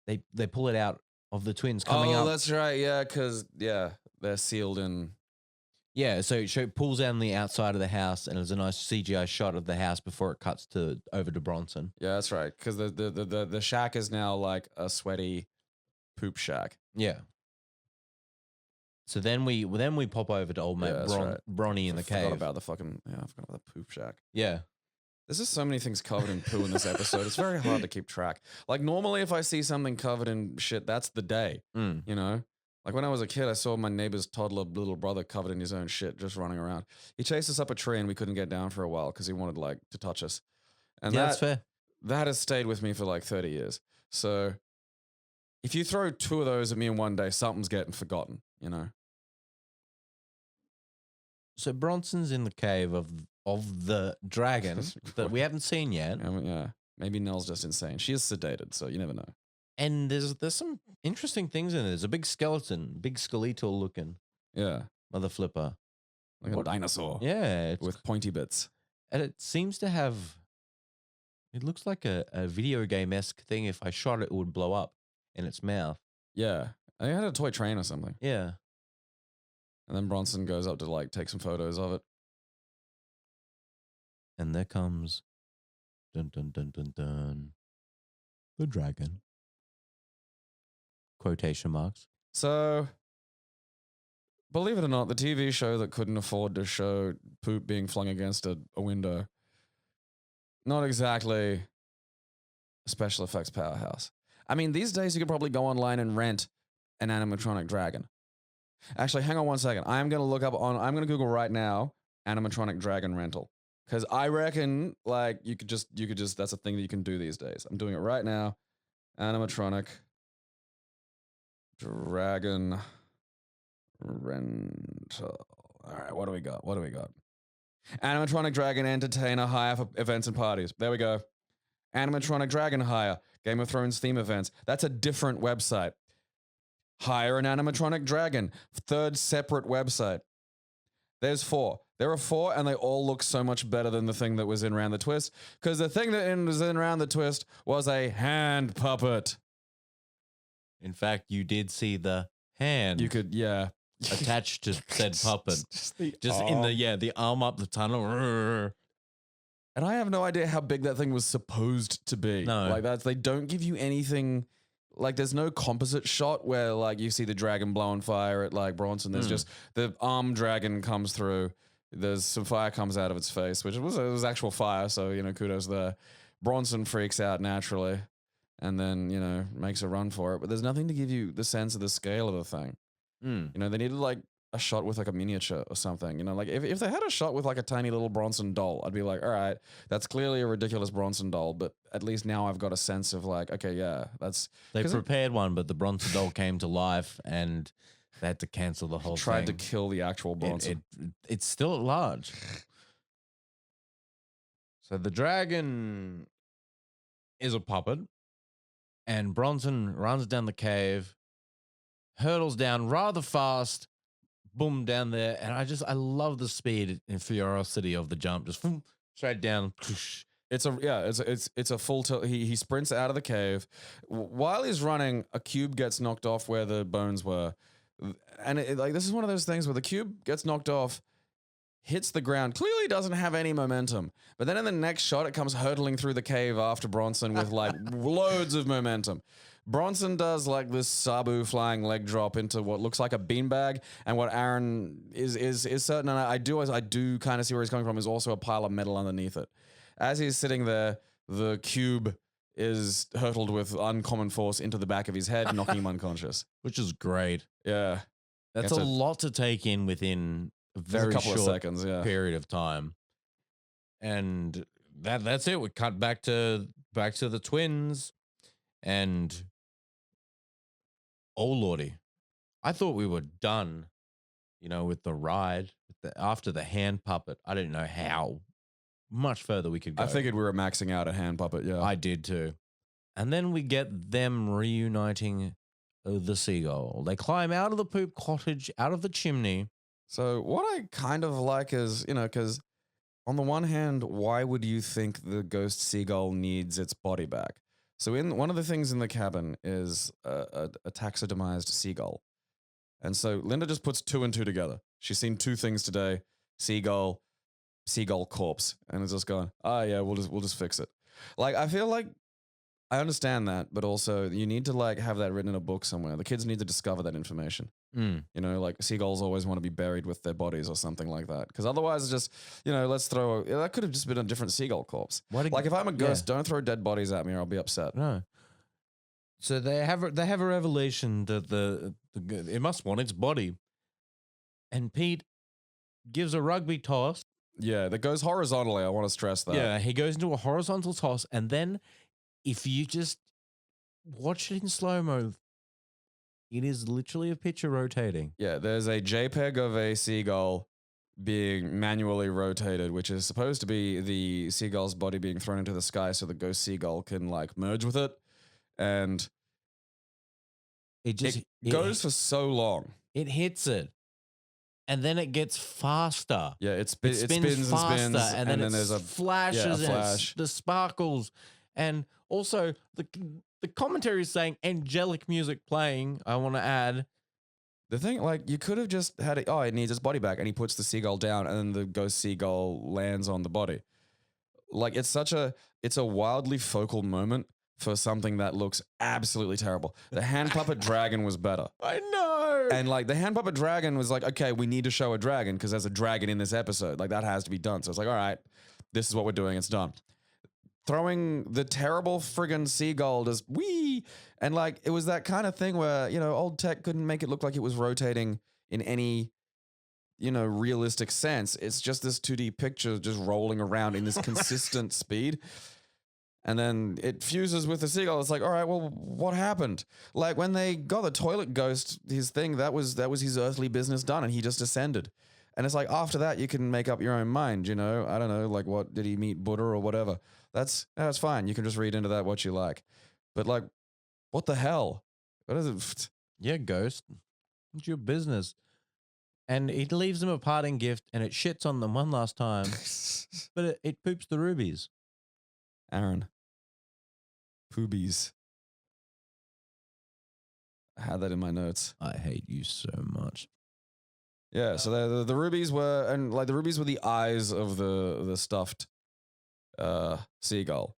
They pull it out of the twins coming up. Oh, that's right. Yeah, because they're sealed in. Yeah, so it pulls down the outside of the house, and there's a nice CGI shot of the house before it cuts over to Bronson. Yeah, that's right. Because the shack is now like a sweaty poop shack. Yeah. So then we pop over to old mate Bronny in the cave. I forgot about the poop shack. Yeah. There's just so many things covered in poo in this episode. It's very hard to keep track. Like normally if I see something covered in shit, that's the day, you know? Like when I was a kid, I saw my neighbor's toddler little brother covered in his own shit, just running around. He chased us up a tree and we couldn't get down for a while because he wanted like to touch us. And that's fair. That has stayed with me for like 30 years. So if you throw two of those at me in one day, something's getting forgotten, you know? So Bronson's in the cave of the dragon that we haven't seen yet. Yeah. Maybe Nell's just insane. She is sedated, so you never know. And there's some interesting things in there. There's a big skeleton, big skeletal looking. Yeah. Mother flipper. Like a dinosaur. Yeah. With pointy bits. And it seems to have, it looks like a video game-esque thing. If I shot it, it would blow up in its mouth. Yeah. I think it had a toy train or something. Yeah. And then Bronson goes up to like take some photos of it. And there comes, dun dun dun dun dun, the dragon. Quotation marks. So, believe it or not, the TV show that couldn't afford to show poop being flung against a window, not exactly a special effects powerhouse. I mean, these days you could probably go online and rent an animatronic dragon. Actually, hang on one second. I'm going to Google right now, animatronic dragon rental. Because I reckon, like, you could just, that's a thing that you can do these days. I'm doing it right now. Animatronic dragon rental. All right, what do we got? Animatronic dragon entertainer hire for events and parties. There we go. Animatronic dragon hire. Game of Thrones theme events. That's a different website. Hire an animatronic dragon. Third separate website. There's 4. There are 4, and they all look so much better than the thing that was in Round the Twist. Because the thing that was in Round the Twist was a hand puppet. In fact, you did see the hand. You could, yeah. Attached to said puppet. Just in the arm up the tunnel. And I have no idea how big that thing was supposed to be. No. Like they don't give you anything. Like there's no composite shot where like you see the dragon blowing fire at like Bronson. There's just the arm dragon comes through. There's some fire comes out of its face, which was actual fire. So, you know, kudos there. Bronson freaks out naturally and then, makes a run for it. But there's nothing to give you the sense of the scale of the thing. They needed like a shot with like a miniature or something. Like if they had a shot with like a tiny little Bronson doll, I'd be like, all right, that's clearly a ridiculous Bronson doll. But at least now I've got a sense of like, okay, yeah, that's. They prepared one, but the Bronson doll came to life and they had to cancel the whole tried thing. to kill the actual Bronson. It's still at large. So the dragon is a puppet, and Bronson runs down the cave, hurdles down rather fast, boom, down there. And I love the speed and ferocity of the jump. Just boom, straight down. It's a full tilt. He sprints out of the cave. While he's running, a cube gets knocked off where the bones were. And this is one of those things where the cube gets knocked off, hits the ground, clearly doesn't have any momentum. But then in the next shot, it comes hurtling through the cave after Bronson with like loads of momentum. Bronson does like this Sabu flying leg drop into what looks like a beanbag, and what Aaron is certain, and I do kind of see where he's coming from, is also a pile of metal underneath it. As he's sitting there, the cube is hurtled with uncommon force into the back of his head, knocking him unconscious. Which is great. Yeah. That's a lot to take in within a very couple short of seconds, yeah. period of time. And that's it. We cut back to the twins, and oh lordy, I thought we were done, with the ride after the hand puppet. I didn't know how much further we could go. I figured we were maxing out at hand puppet, yeah. I did too. And then we get them reuniting the seagull. They climb out of the poop cottage, out of the chimney. So what I kind of like is, because on the one hand, why would you think the ghost seagull needs its body back? So one of the things in the cabin is a taxidermized seagull. And so Linda just puts two and two together. She's seen two things today: seagull corpse, and it's just going, yeah, we'll just fix it. Like, I feel like I understand that, but also you need to like have that written in a book somewhere. The kids need to discover that information. Like seagulls always want to be buried with their bodies or something like that. Because otherwise it's just, let's that could have just been a different seagull corpse. Like if I'm a ghost, don't throw dead bodies at me or I'll be upset. No. So they have a revelation that it must want its body. And Pete gives a rugby toss. Yeah, that goes horizontally. I want to stress that. Yeah, he goes into a horizontal toss, and then if you just watch it in slow-mo, it is literally a picture rotating. Yeah, there's a JPEG of a seagull being manually rotated, which is supposed to be the seagull's body being thrown into the sky so the ghost seagull can like merge with it. And it goes for so long. It hits it. And then it gets faster. Yeah, it spins and spins. And then there's a flashes, and flash. The sparkles. And also the commentary is saying angelic music playing, I want to add. The thing, like, you could have just had it, it needs its body back, and he puts the seagull down, and then the ghost seagull lands on the body. Like, it's a wildly focal moment for something that looks absolutely terrible. The hand puppet dragon was better. I know. And like the hand puppet dragon was like, okay, we need to show a dragon because there's a dragon in this episode. Like that has to be done. So it's like, all right, this is what we're doing. It's done. Throwing the terrible friggin' seagull just wee. And like, it was that kind of thing where, old tech couldn't make it look like it was rotating in any, realistic sense. It's just this 2D picture just rolling around in this consistent speed. And then it fuses with the seagull. It's like, all right, well, what happened? Like when they got the toilet ghost, his thing, that was his earthly business done, and he just ascended. And it's like, after that, you can make up your own mind, I don't know, like what, did he meet Buddha or whatever? That's fine. You can just read into that what you like. But like, what the hell? What is it? Yeah, ghost. It's your business. And it leaves them a parting gift, and it shits on them one last time. But it poops the rubies. Aaron. Poobies. I had that in my notes. I hate you so much. Yeah, so the rubies were, and like the rubies were the eyes of the stuffed seagull.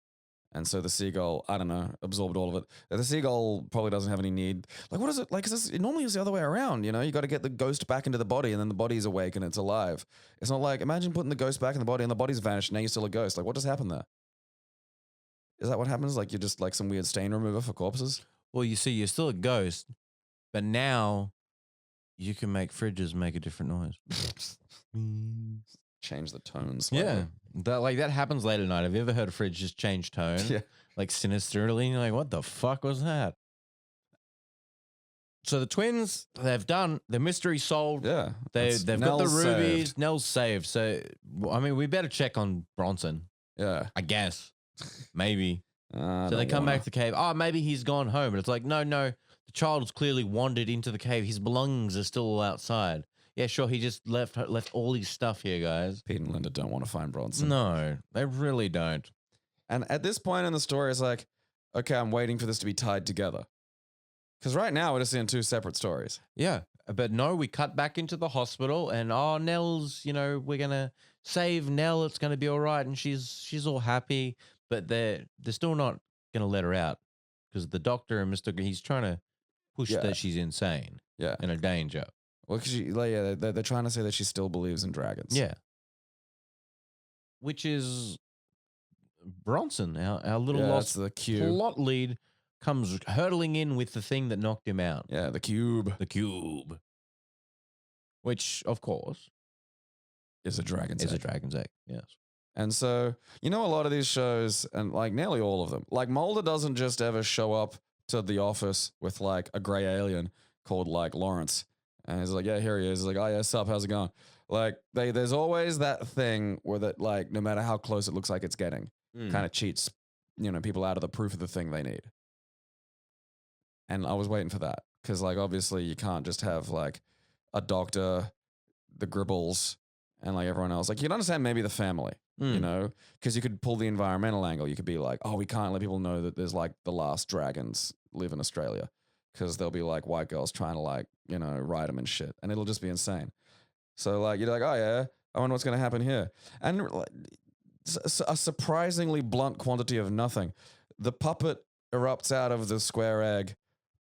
And so the seagull, I don't know, absorbed all of it. The seagull probably doesn't have any need. Like, what is it? Like, it normally is the other way around, you got to get the ghost back into the body and then the body's awake and it's alive. It's not like, imagine putting the ghost back in the body and the body's vanished, now you're still a ghost. Like, what just happened there? Is that what happens? Like you're just like some weird stain remover for corpses? Well, you see, you're still a ghost, but now you can make fridges make a different noise. Change the tones. Yeah, that happens late at night. Have you ever heard a fridge just change tone? Yeah. Like sinisterly. You're like, what the fuck was that? So the twins, they've done the mystery solved. Yeah. They've got the Nell's rubies. saved. Nell's saved. So I mean, we better check on Bronson. Yeah. I guess maybe. I So they don't come wanna. back to the cave. Oh, maybe he's gone home. And it's like, no. The child's clearly wandered into the cave. His belongings are still all outside. Yeah, sure. He just left all his stuff here, guys. Pete and Linda don't want to find Bronson. No, they really don't. And at this point in the story, it's like, okay, I'm waiting for this to be tied together. Because right now we're just seeing two separate stories. Yeah, but no, we cut back into the hospital, and Nell's, we're gonna save Nell. It's gonna be all right, and she's all happy. But they're still not gonna let her out because the doctor and he's trying to push Yeah. that she's insane Yeah. and a danger. Well, because they're trying to say that she still believes in dragons. Yeah, which is Bronson, our little Yeah, lost that's the cube. plot lead, comes hurtling in with the thing that knocked him out. Yeah, the cube The cube. Which, of course, is a dragon's is a egg. dragon's egg. Yes. And so, a lot of these shows, and like nearly all of them, like Mulder doesn't just ever show up to the office with like a gray alien called like Lawrence. And he's like, yeah, here he is. He's like, oh, yeah, sup, how's it going? Like, there's always that thing where that, like, no matter how close it looks like it's getting, kind of cheats, people out of the proof of the thing they need. And I was waiting for that. Because, like, obviously you can't just have, like, a doctor, the Gribbles, and, like, everyone else. Like, you'd understand maybe the family, because you could pull the environmental angle. You could be like, oh, we can't let people know that there's, like, the last dragons live in Australia. Because there'll be, like, white girls trying to, like, ride them and shit. And it'll just be insane. So, like, you're like, oh, yeah, I wonder what's going to happen here. And like, a surprisingly blunt quantity of nothing. The puppet erupts out of the square egg,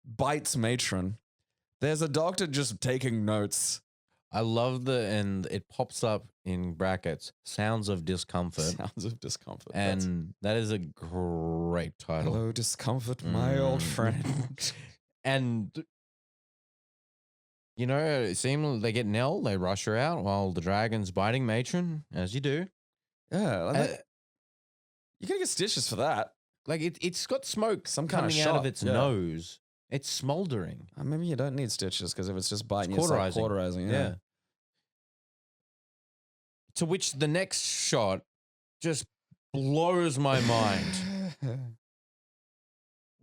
bites matron. There's a doctor just taking notes. I love and it pops up in brackets, sounds of discomfort. Sounds of discomfort. And that is a great title. Hello, discomfort, my old friend. And, it seems they get Nell, they rush her out while the dragon's biting matron, as you do. Yeah. Like you're going to get stitches for that. Like it's got smoke Some kind of coming out shot, of its yeah. nose. It's smoldering. Maybe you don't need stitches because if it's just biting, it's cauterizing. like cauterizing. Yeah. To which the next shot just blows my mind.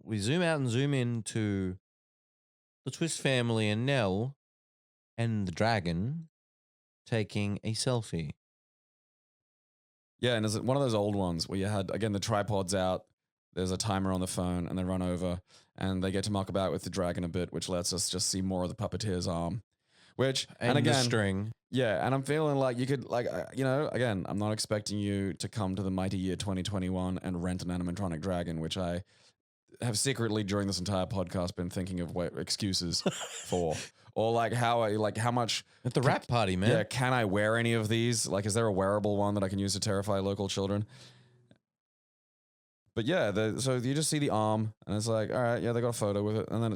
We zoom out and zoom into the Twist family and Nell and the dragon taking a selfie. Yeah, and is it one of those old ones where you had, again, the tripod's out, there's a timer on the phone, and they run over, and they get to muck about with the dragon a bit, which lets us just see more of the puppeteer's arm. Which, and again, the string. Yeah, and I'm feeling like you could, like, again, I'm not expecting you to come to the mighty year 2021 and rent an animatronic dragon, which I have secretly during this entire podcast been thinking of excuses for. Or like how much At the rap party, man. Yeah, can I wear any of these? Like, is there a wearable one that I can use to terrify local children? But yeah, so you just see the arm, and it's like, all right, yeah, they got a photo with it, and then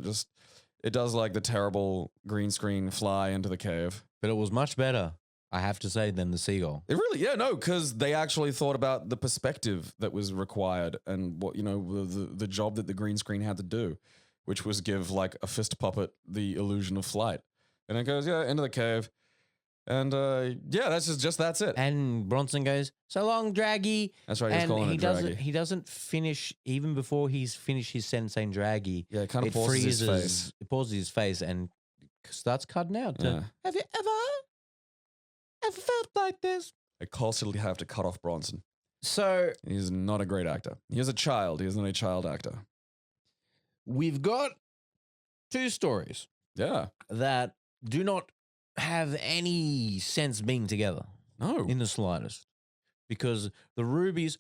it does like the terrible green screen fly into the cave. But it was much better, I have to say, than the seagull. It really, yeah, no, because they actually thought about the perspective that was required and what, the job that the green screen had to do, which was give like a fist puppet the illusion of flight. And it goes, yeah, into the cave. And yeah, that's it. And Bronson goes, "So long, Draggy." That's right, he's and calling it Draggy. He doesn't finish, even before he's finished his sentence saying Draggy. Yeah, it kind of It pauses his freezes, face. it pauses his face and starts cutting out. Yeah. Have you ever felt like this? They constantly have to cut off Bronson. So He's not a great actor. He is a child. He is not a child actor. we've got two stories Yeah. that do not have any sense being together No. in the slightest. Because the Rubies,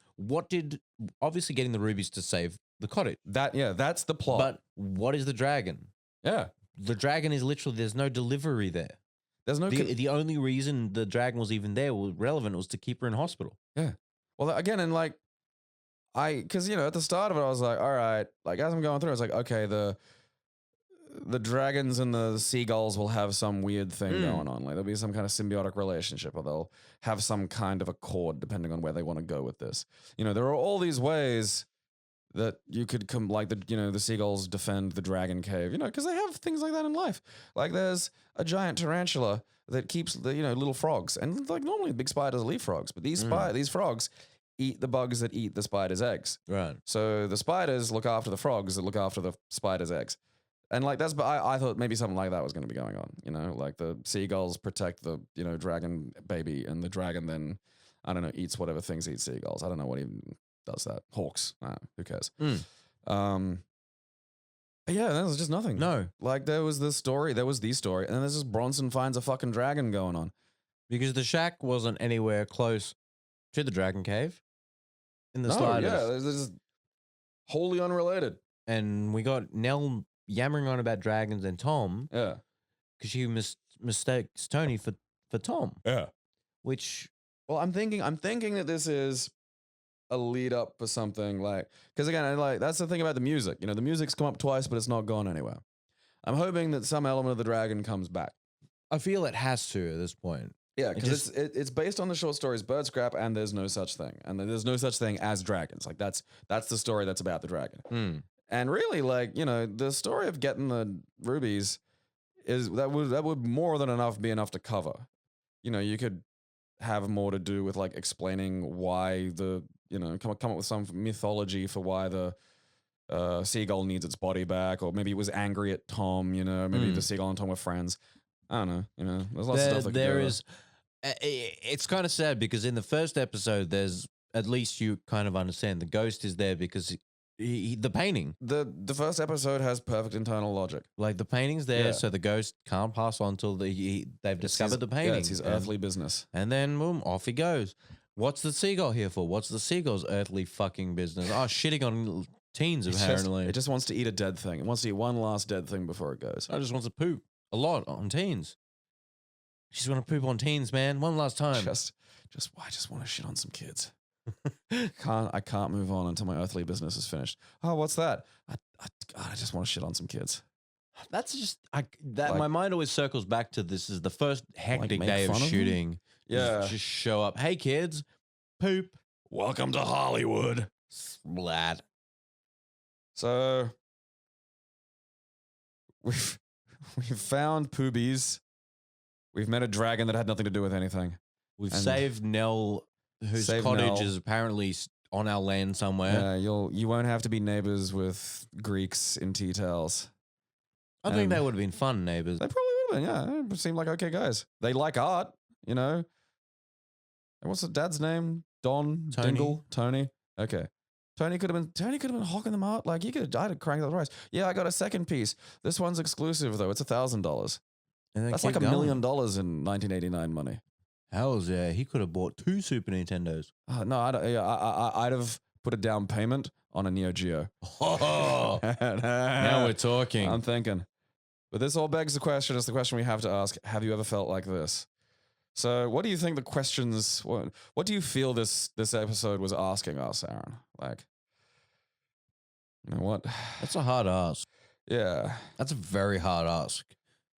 obviously getting the Rubies to save the cottage. That's the plot. But what is the dragon? yeah. The dragon is literally, there's no delivery there. There's no The only reason the dragon was even there, relevant, was to keep her in hospital. Well, again, and like, because at the start of it, I was like, all right, like as I'm going through, I was like, okay, the dragons and the seagulls will have some weird thing going on. Like there'll be some kind of symbiotic relationship, or they'll have some kind of accord depending on where they want to go with this. There are all these ways that you could come, like the seagulls defend the dragon cave, because they have things like that in life. Like there's a giant tarantula that keeps the little frogs, and like normally big spiders leave frogs, but these frogs eat the bugs that eat the spider's eggs. Right. So the spiders look after the frogs that look after the spider's eggs. And like but I thought maybe something like that was going to be going on, like the seagulls protect the, dragon baby, and the dragon then, I don't know, eats whatever things eat seagulls. I don't know what even does that. Hawks. Who cares? But yeah, there was just nothing. No. Like there was the story, and then there's just Bronson finds a fucking dragon going on. Because the shack wasn't anywhere close to the dragon cave in the slightest. Yeah, there's just wholly unrelated. And we got Nell yammering on about dragons and Tom. Yeah. Because she mistakes Tony for Tom. Yeah. Which, well, I'm thinking that this is a lead up for something, like, because again, like that's the thing about the music. The music's come up twice, but it's not gone anywhere. I'm hoping that some element of the dragon comes back. I feel it has to at this point. Yeah, because it's based on the short stories Bird Scrap, and there's no such thing, and there's no such thing as dragons. Like that's the story that's about the dragon. And really, like, the story of getting the rubies is that would more than be enough to cover. You could have more to do with like explaining why the come up with some mythology for why the seagull needs its body back, or maybe it was angry at Tom. Maybe the seagull and Tom were friends. I don't know. There's lots of stuff that there is. It's kind of sad because in the first episode, there's at least you kind of understand the ghost is there because the painting. The first episode has perfect internal logic. Like the painting's there, so the ghost can't pass on till they've discovered the painting. Yeah, it's his earthly business. And then boom, off he goes. What's the seagull here for? What's the seagull's earthly fucking business? Oh, shitting on teens apparently. It just wants to eat a dead thing. It wants to eat one last dead thing before it goes. I just wants to poop a lot on teens. Just want to poop on teens, man. One last time. I just want to shit on some kids. I can't move on until my earthly business is finished. Oh, what's that? I just want to shit on some kids. That's just my mind always circles back to this is the first hectic day of shooting. Yeah, just show up. Hey kids, poop. Welcome to Hollywood. Splat. So we've found Poobies. We've met a dragon that had nothing to do with anything. We've saved Nell, whose cottage is apparently on our land somewhere. Yeah, you won't have to be neighbors with Greeks in tea towels. I think that would have been fun, neighbors. They probably would have been, yeah. They seemed like okay guys. They like art, And what's the dad's name? Don? Tony. Dingle? Tony? Okay. Tony could have been hawking them out. Like I'd have cranked up the price. Yeah, I got a second piece. This one's exclusive though. It's $1,000. That's like $1 million in 1989 money. Hells yeah, he could have bought 2 Super Nintendos. No, I'd have put a down payment on a Neo Geo. Oh, now we're talking. I'm thinking. But this all begs the question, it's the question we have to ask, have you ever felt like this? So what do you think the questions, what do you feel this episode was asking us, Aaron? Like, what? That's a hard ask. Yeah. That's a very hard ask.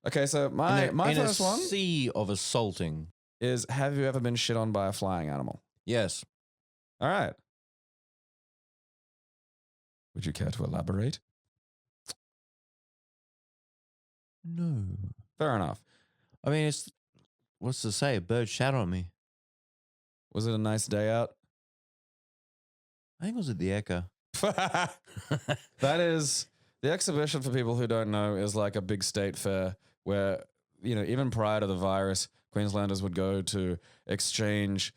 Okay, so my first one sea of assaulting is, have you ever been shit on by a flying animal? Yes. All right. Would you care to elaborate? No. Fair enough. I mean, what's to say? A bird shat on me. Was it a nice day out? I think it was at the Echo. That is, the exhibition, for people who don't know, is like a big state fair where, even prior to the virus, Queenslanders would go to exchange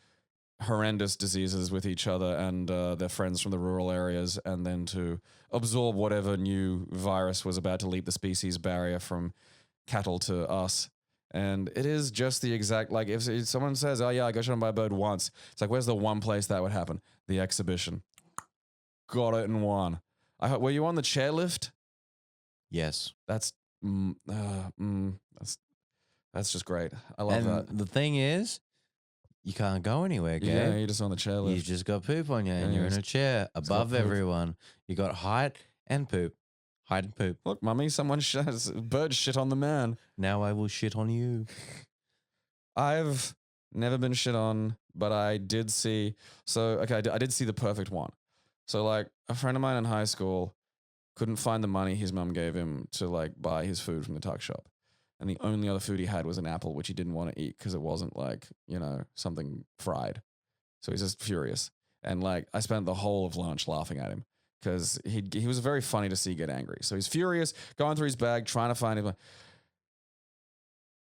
horrendous diseases with each other and their friends from the rural areas, and then to absorb whatever new virus was about to leap the species barrier from cattle to us. And it is just the exact, like, if someone says, oh yeah, I got shot by a bird once, it's like, where's the one place that would happen? The exhibition. Got it in one. Were you on the chairlift? Yes. That's just great. I love that. The thing is, You can't go anywhere, Gabe. Yeah, you're just on the chairlift. You just got poop on you, and Yeah, you're in it's- a chair above poop. everyone. You got height and poop. Height and poop. Look, mummy, someone bird shit on the man. Now I will shit on you. I've never been shit on, but I did see. So, okay, I did see the perfect one. So, like, a friend of mine in high school couldn't find the money his mum gave him to, like, buy his food from the tuck shop. And the only other food he had was an apple, which he didn't want to eat because it wasn't, like, you know, something fried. So he's just furious. And, like, I spent the whole of lunch laughing at him because he was very funny to see get angry. So he's furious, going through his bag, trying to find him.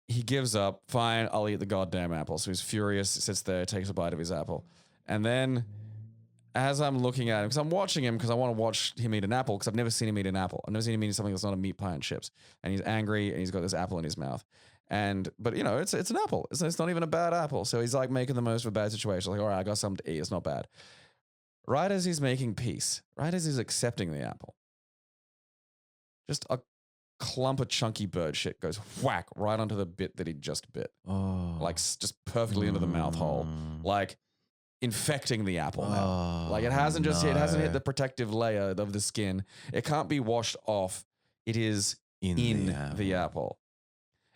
He gives up. Fine, I'll eat the goddamn apple. So he's furious, sits there, takes a bite of his apple. And then as I'm looking at him, because I'm watching him because I want to watch him eat an apple because I've never seen him eat an apple. I've never seen him eat something that's not a meat pie and chips. And he's angry and he's got this apple in his mouth. But you know, it's an apple. It's not even a bad apple. So he's like making the most of a bad situation. Like, all right, I got something to eat. It's not bad. Right as he's making peace, right as he's accepting the apple, just a clump of chunky bird shit goes whack right onto the bit that he just bit. Oh. Like just perfectly into the mouth hole. Like infecting the apple now. Like it hasn't hit the protective layer of the skin. It can't be washed off. It is in the apple.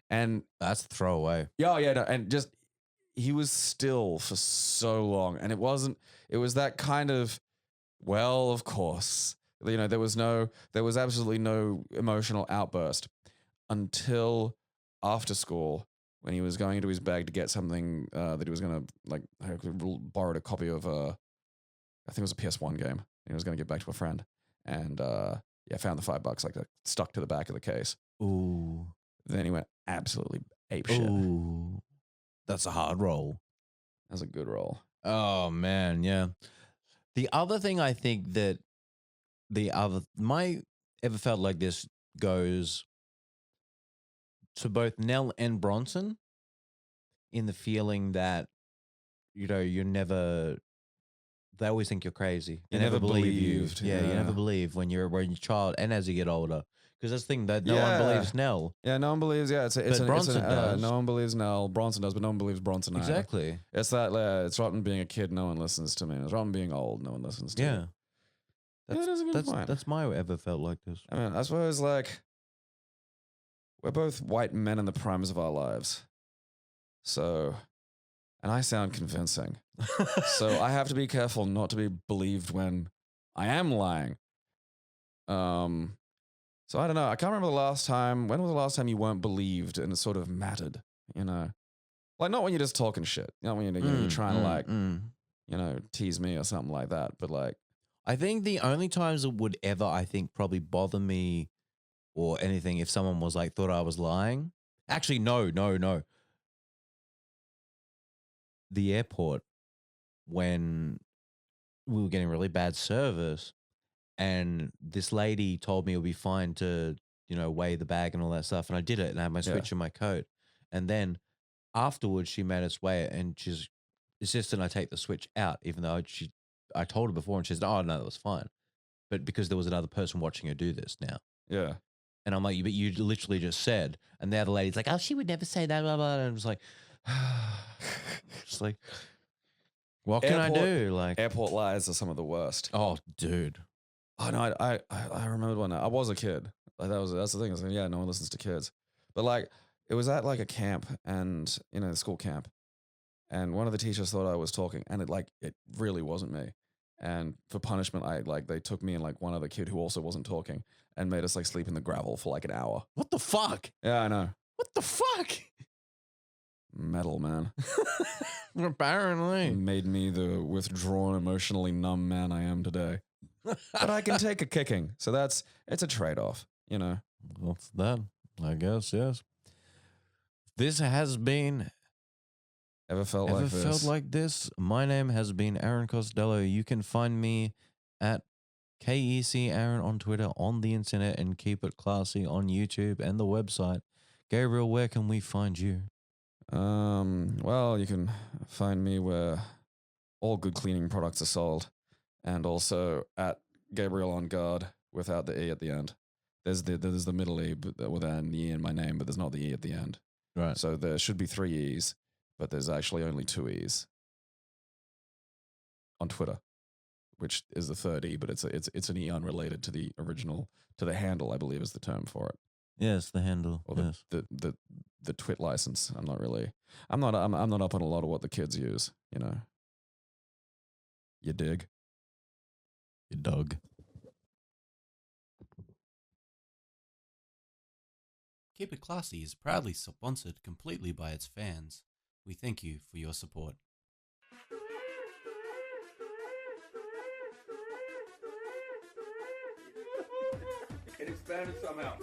And that's throwaway. Yeah, no, and just he was still for so long. And it was that kind of, well, of course. You know, there was absolutely no emotional outburst until after school when he was going into his bag to get something that he was going to, like, borrowed a copy of, I think it was a PS1 game. He was going to give back to a friend. And, found the $5, like, stuck to the back of the case. Ooh. Then he went absolutely apeshit. Ooh. That's a hard roll. That's a good roll. Oh, man, yeah. The other thing I think that my ever felt like this goes to both Nell and Bronson in the feeling that, you know, they always think you're crazy. They never believe believed. you. Yeah, you never believe when you're a child and as you get older. Because that's the thing that no one believes Nell. Yeah, no one believes. Yeah, Bronson does. No one believes Nell. Bronson does, but no one believes Bronson either. Exactly. It's that. It's rotten being a kid. No one listens to me. It's rotten being old. No one listens to me. Yeah. That's my ever felt like this. I mean, I suppose like we're both white men in the primes of our lives, so, and I sound convincing, so I have to be careful not to be believed when I am lying. So I don't know. I can't remember the last time. When was the last time you weren't believed and it sort of mattered? You know, like not when you're just talking shit. You know, when you're trying to you know, tease me or something like that. But like, I think the only times it would ever, I think, probably bother me or anything if someone was like thought I was lying. Actually, no. The airport when we were getting really bad service. And this lady told me it would be fine to, you know, weigh the bag and all that stuff. And I did it and I had my switch in my coat. And then afterwards she made us weigh it and she's insistent I take the switch out, even though I told her before and she said, oh, no, that was fine. But because there was another person watching her do this now. yeah. And I'm like, but you literally just said. And the other lady's like, oh, she would never say that, blah, blah. And I was like, just like, what can I do? Like, Airport lies are some of the worst. oh, dude. Oh no, I remembered one. I was a kid. Like that's the thing. I was like, yeah, no one listens to kids. But like, it was at like a camp, and you know, the school camp, and one of the teachers thought I was talking, and it really wasn't me. And for punishment, they took me and like one other kid who also wasn't talking, and made us like sleep in the gravel for like an hour. What the fuck? Yeah, I know. What the fuck? Metal, man. Apparently. Made me the withdrawn, emotionally numb man I am today. But I can take a kicking. So it's a trade-off, you know. What's that? I guess, yes. This has been Ever felt like this? My name has been Aaron Costello. You can find me at KEC Aaron on Twitter, on the internet, and KeepetClassy on YouTube and the website. Gabriel, where can we find you? Well, you can find me where all good cleaning products are sold. And also at Gabriel on Guard without the E at the end. There's the middle E but without an E in my name, but there's not the E at the end. Right. So there should be 3 E's, but there's actually only 2 E's on Twitter, which is the third E, but it's an E unrelated to the original, to the handle, I believe is the term for it. Yes, the handle. Or Yes. the twit license. I'm not up on a lot of what the kids use, you know. You dig? Your dog. Keep It Classy is proudly sponsored completely by its fans. We thank you for your support. It expanded somehow.